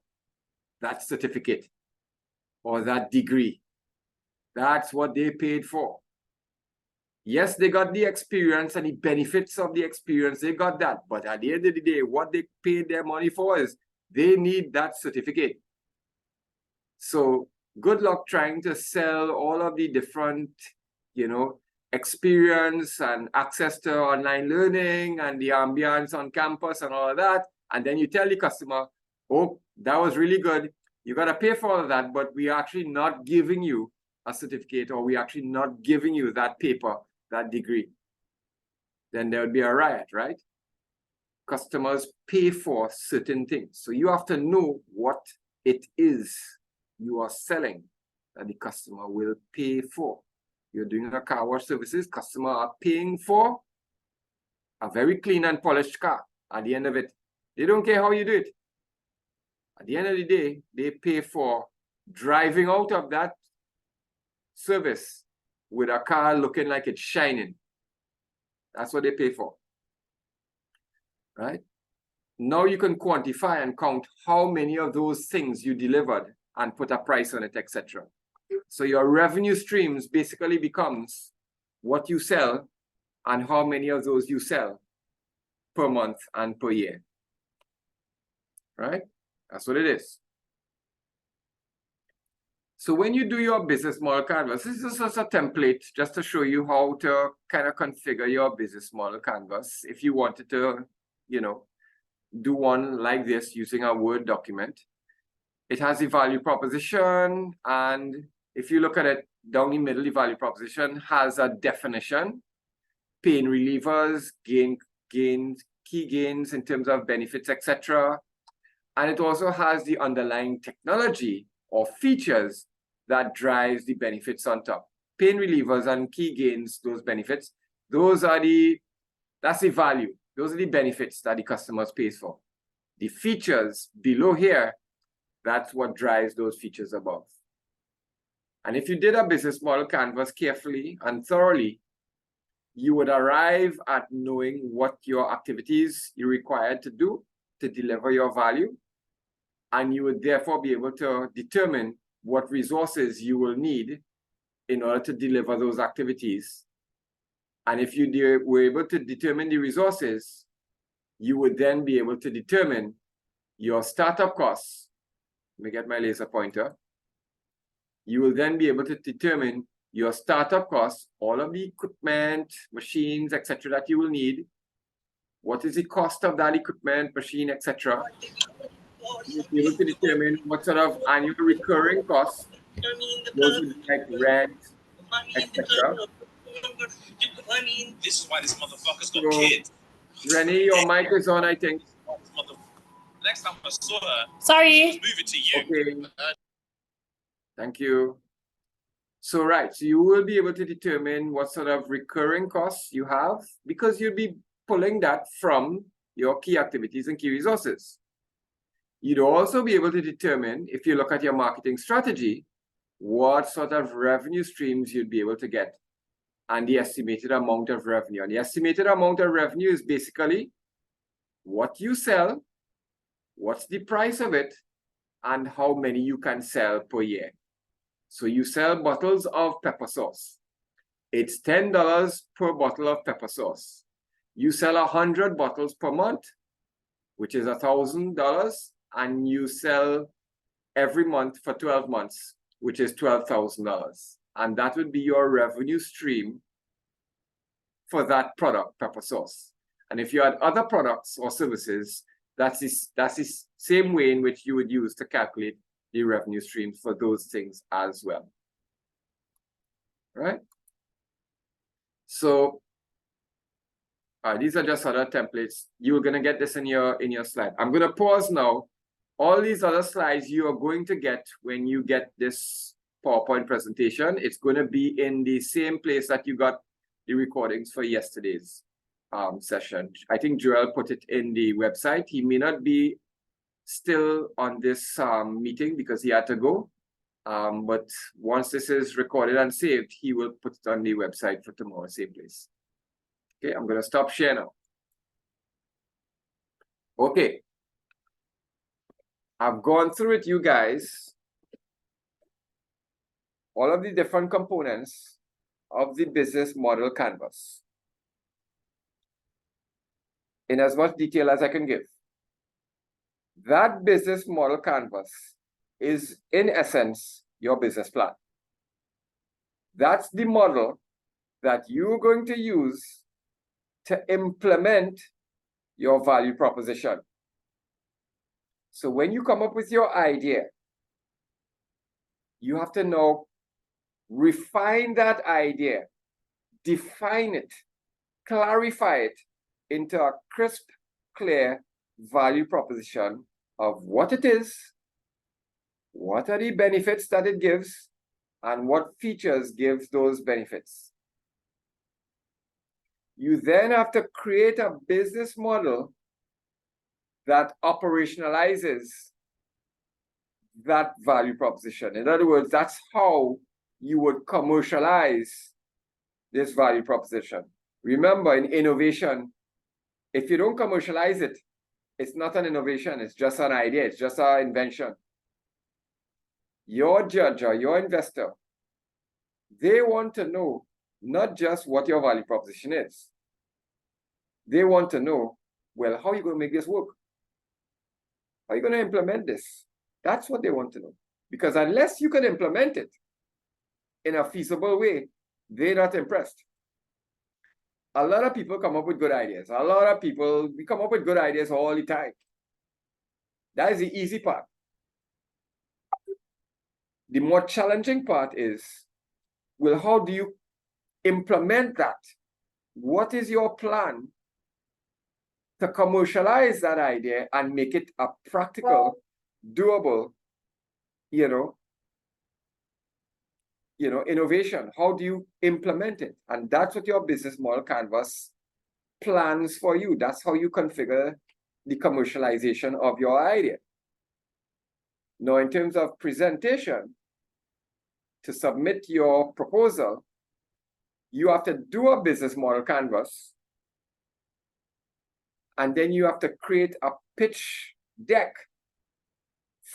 that certificate or that degree. That's what they paid for. Yes, they got the experience and the benefits of the experience, they got that. But at the end of the day, what they paid their money for is they need that certificate. So good luck trying to sell all of the different, you know, experience and access to online learning and the ambience on campus and all of that. And then you tell the customer, oh, that was really good. You got to pay for all of that, but we are actually not giving you a certificate, or we actually not giving you that paper, that degree. Then there would be a riot, right? Customers pay for certain things. So you have to know what it is you are selling that the customer will pay for. You're doing a car wash services, customer are paying for a very clean and polished car. At the end of it, they don't care how you do it. At the end of the day, they pay for driving out of that service with a car looking like it's shining. That's what they pay for, right? Now you can quantify and count how many of those things you delivered and put a price on it, etc. So your revenue streams basically becomes what you sell and how many of those you sell per month and per year, right? That's what it is. So when you do your business model canvas, this is just a template just to show you how to kind of configure your business model canvas. If you wanted to, you know, do one like this using a Word document, it has the value proposition. And if you look at it down the middle, the value proposition has a definition, pain relievers, key gains in terms of benefits, etc. And it also has the underlying technology or features that drives the benefits on top. Pain relievers and key gains, those benefits, that's the value. Those are the benefits that the customers pays for. The features below here, that's what drives those features above. And if you did a business model canvas carefully and thoroughly, you would arrive at knowing what your activities you required to do to deliver your value. And you would therefore be able to determine what resources you will need in order to deliver those activities. And if you were able to determine the resources, you would then be able to determine your startup costs. Let me get my laser pointer. You will then be able to determine your startup costs, all of the equipment, machines, etc. that you will need. What is the cost of that equipment, machine, etc. You'll be able to determine what sort of annual recurring costs, those would be like rent, etc. This is why this motherfucker's got kids. Renee, your mic is on, I think. Next time I saw her, Sorry. move it to you. Okay. Thank you. So, right, so you will be able to determine what sort of recurring costs you have because you'll be pulling that from your key activities and key resources. You'd also be able to determine, if you look at your marketing strategy, what sort of revenue streams you'd be able to get and the estimated amount of revenue. And the estimated amount of revenue is basically what you sell, what's the price of it, and how many you can sell per year. So you sell bottles of pepper sauce. It's $10 per bottle of pepper sauce. You sell 100 bottles per month, which is $1,000, and you sell every month for 12 months, which is $12,000. And that would be your revenue stream for that product, pepper sauce. And if you had other products or services, that's the same way in which you would use to calculate the revenue streams for those things as well. Right? So these are just other templates. You're going to get this in your slide. I'm going to pause now. All these other slides you are going to get when you get this PowerPoint presentation. It's going to be in the same place that you got the recordings for yesterday's session. I think Joel put it in the website. He may not be still on this meeting because he had to go. But once this is recorded and saved, he will put it on the website for tomorrow, same place. Okay, I'm going to stop share now. Okay. I've gone through it, you guys. All of the different components of the business model canvas in as much detail as I can give. That business model canvas is, in essence, your business plan. That's the model that you're going to use to implement your value proposition. So when you come up with your idea, you have to now refine that idea, define it, clarify it into a crisp, clear value proposition of what it is, what are the benefits that it gives, and what features gives those benefits. You then have to create a business model that operationalizes that value proposition. In other words, that's how you would commercialize this value proposition. Remember, in innovation, if you don't commercialize it, it's not an innovation, it's just an idea, it's just an invention. Your judge or your investor, they want to know not just what your value proposition is. They want to know, well, how are you going to make this work? How are you going to implement this? That's what they want to know. Because unless you can implement it in a feasible way, they're not impressed. A lot of people come up with good ideas. A lot of people, we come up with good ideas all the time. That is the easy part. The more challenging part is, well, how do you implement that? What is your plan to commercialize that idea and make it a practical, doable, innovation? How do you implement it? And that's what your business model canvas plans for you. That's how you configure the commercialization of your idea. Now, in terms of presentation, to submit your proposal, you have to do a business model canvas, and then you have to create a pitch deck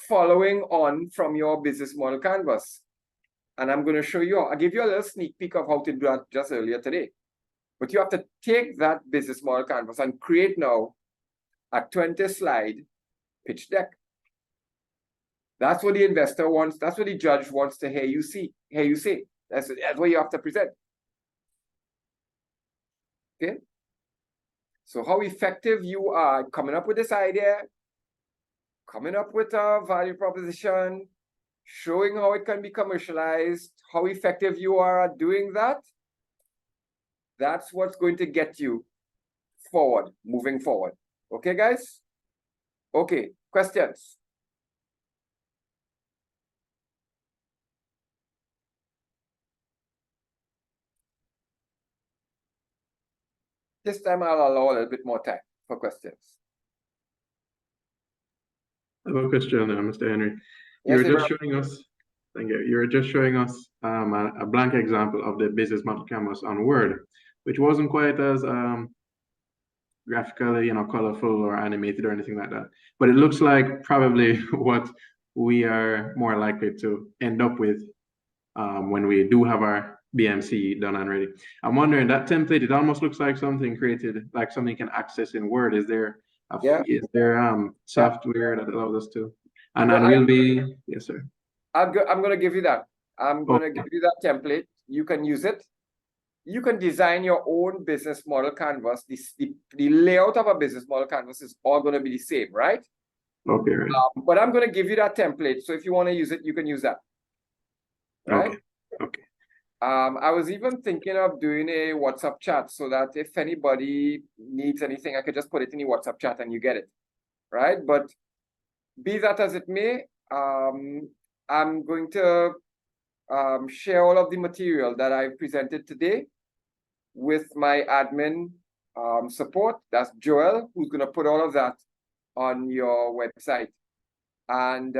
following on from your business model canvas. And I'm going to show you, I'll give you a little sneak peek of how to do that just earlier today. But you have to take that business model canvas and create now a 20-slide pitch deck. That's what the investor wants. That's what the judge wants to hear you say. That's what you have to present. Okay? So how effective you are coming up with this idea, coming up with a value proposition, showing how it can be commercialized, how effective you are at doing that, that's what's going to get you forward, moving forward. Okay, guys? Okay, questions? This time I'll allow a little bit more time for questions. I have a question, Mr. Henry. Yes, You're just Abraham. showing us, thank you. You're just showing us a blank example of the business model canvas on Word, which wasn't quite as graphically, colorful or animated or anything like that. But it looks like probably what we are more likely to end up with when we do have our BMC done and ready. I'm wondering, that template, it almost looks like something created, like something you can access in Word. Is there software that allows us to? And we'll be, yes, sir. I'm going to give you that. I'm going to give you that template. You can use it. You can design your own business model canvas. The layout of a business model canvas is all going to be the same, right? Okay, right. But I'm going to give you that template. So if you want to use it, you can use that. Right? Okay. I was even thinking of doing a WhatsApp chat so that if anybody needs anything, I could just put it in the WhatsApp chat and you get it. Right? But be that as it may, I'm going to share all of the material that I've presented today with my admin support. That's Joel, who's going to put all of that on your website. And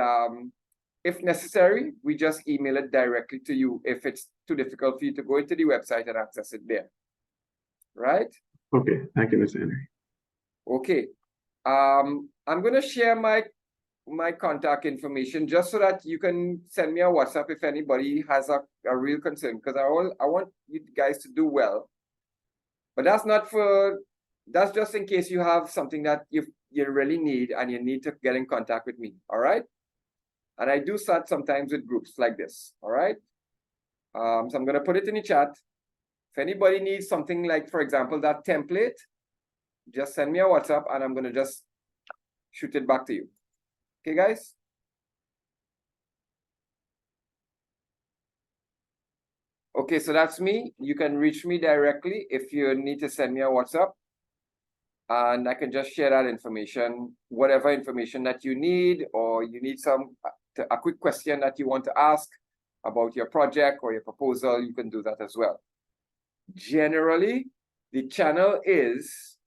if necessary, we just email it directly to you if it's too difficult for you to go into the website and access it there. Right? Okay, thank you, Mr. Henry. Okay. I'm going to share my contact information just so that you can send me a WhatsApp if anybody has a real concern, because I want you guys to do well. But that's just in case you have something that you really need and you need to get in contact with me. All right. And I do start sometimes with groups like this. All right. So I'm going to put it in the chat. If anybody needs something like, for example, that template, just send me a WhatsApp and I'm going to just shoot it back to you. Okay, guys? Okay, so that's me. You can reach me directly if you need to send me a WhatsApp. And I can just share that information, whatever information that you need, or you need a quick question that you want to ask about your project or your proposal, you can do that as well. Generally, the channel is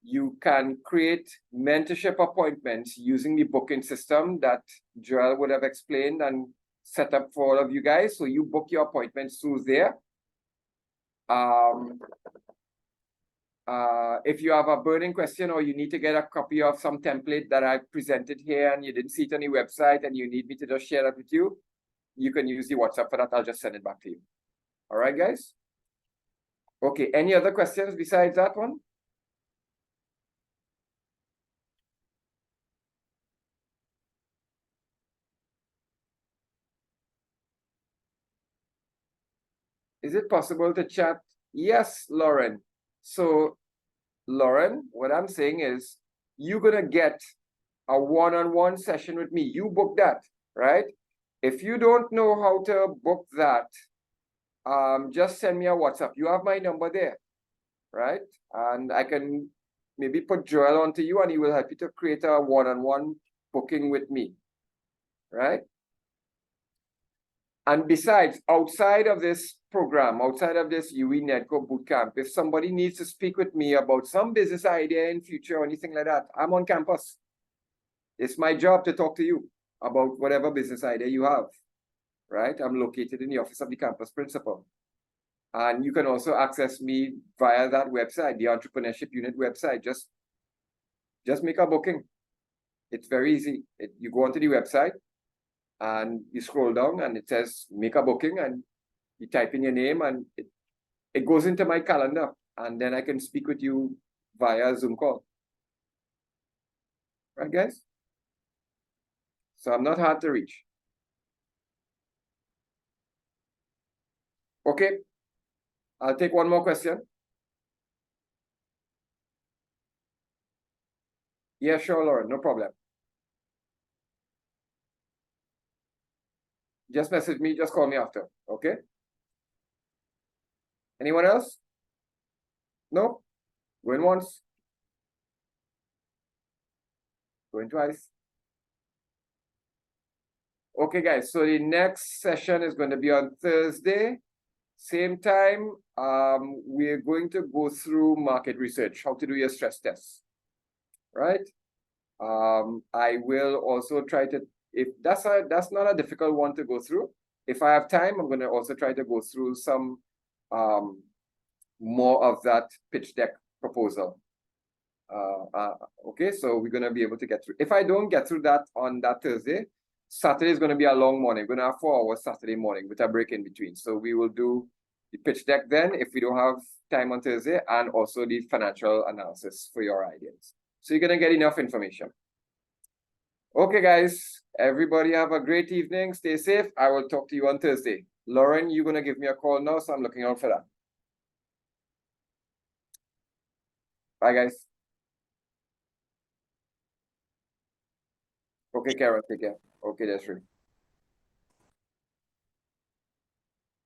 you can create mentorship appointments using the booking system that Joel would have explained and set up for all of you guys. So you book your appointments through there. If you have a burning question or you need to get a copy of some template that I presented here and you didn't see it on the website and you need me to just share that with you, you can use the WhatsApp for that. I'll just send it back to you. All right, guys? Okay, any other questions besides that one? Is it possible to chat? Yes, Lauren. So, Lauren, what I'm saying is you're going to get a one-on-one session with me. You book that, right? If you don't know how to book that, just send me a WhatsApp. You have my number there, right? And I can maybe put Joel onto you and he will help you to create a one-on-one booking with me, right? And besides, outside of this program, outside of this UWI-NEDCO bootcamp, if somebody needs to speak with me about some business idea in future or anything like that, I'm on campus. It's my job to talk to you about whatever business idea you have, right? I'm located in the office of the campus principal. And you can also access me via that website, the Entrepreneurship Unit website. Just make a booking. It's very easy. You go onto the website and you scroll down and it says make a booking and you type in your name and it goes into my calendar and then I can speak with you via Zoom call. Right, guys? So I'm not hard to reach. Okay. I'll take one more question. Yeah, sure, Lauren, no problem. Just message me, just call me after, okay? Anyone else? No? Going once? Going twice? Okay, guys, so the next session is going to be on Thursday. Same time, we're going to go through market research, how to do your stress tests, right? I will also try to, if that's not a difficult one to go through. If I have time, I'm going to also try to go through some more of that pitch deck proposal. Okay, so we're going to be able to get through. If I don't get through that on that Thursday, Saturday is going to be a long morning. We're going to have 4 hours Saturday morning with a break in between. So we will do the pitch deck then if we don't have time on Thursday, and also the financial analysis for your ideas. So you're going to get enough information. Okay, guys, everybody have a great evening. Stay safe. I will talk to you on Thursday. Lauren, you're going to give me a call now, so I'm looking out for that. Bye, guys. Okay, Karen, take care. Okay, that's right.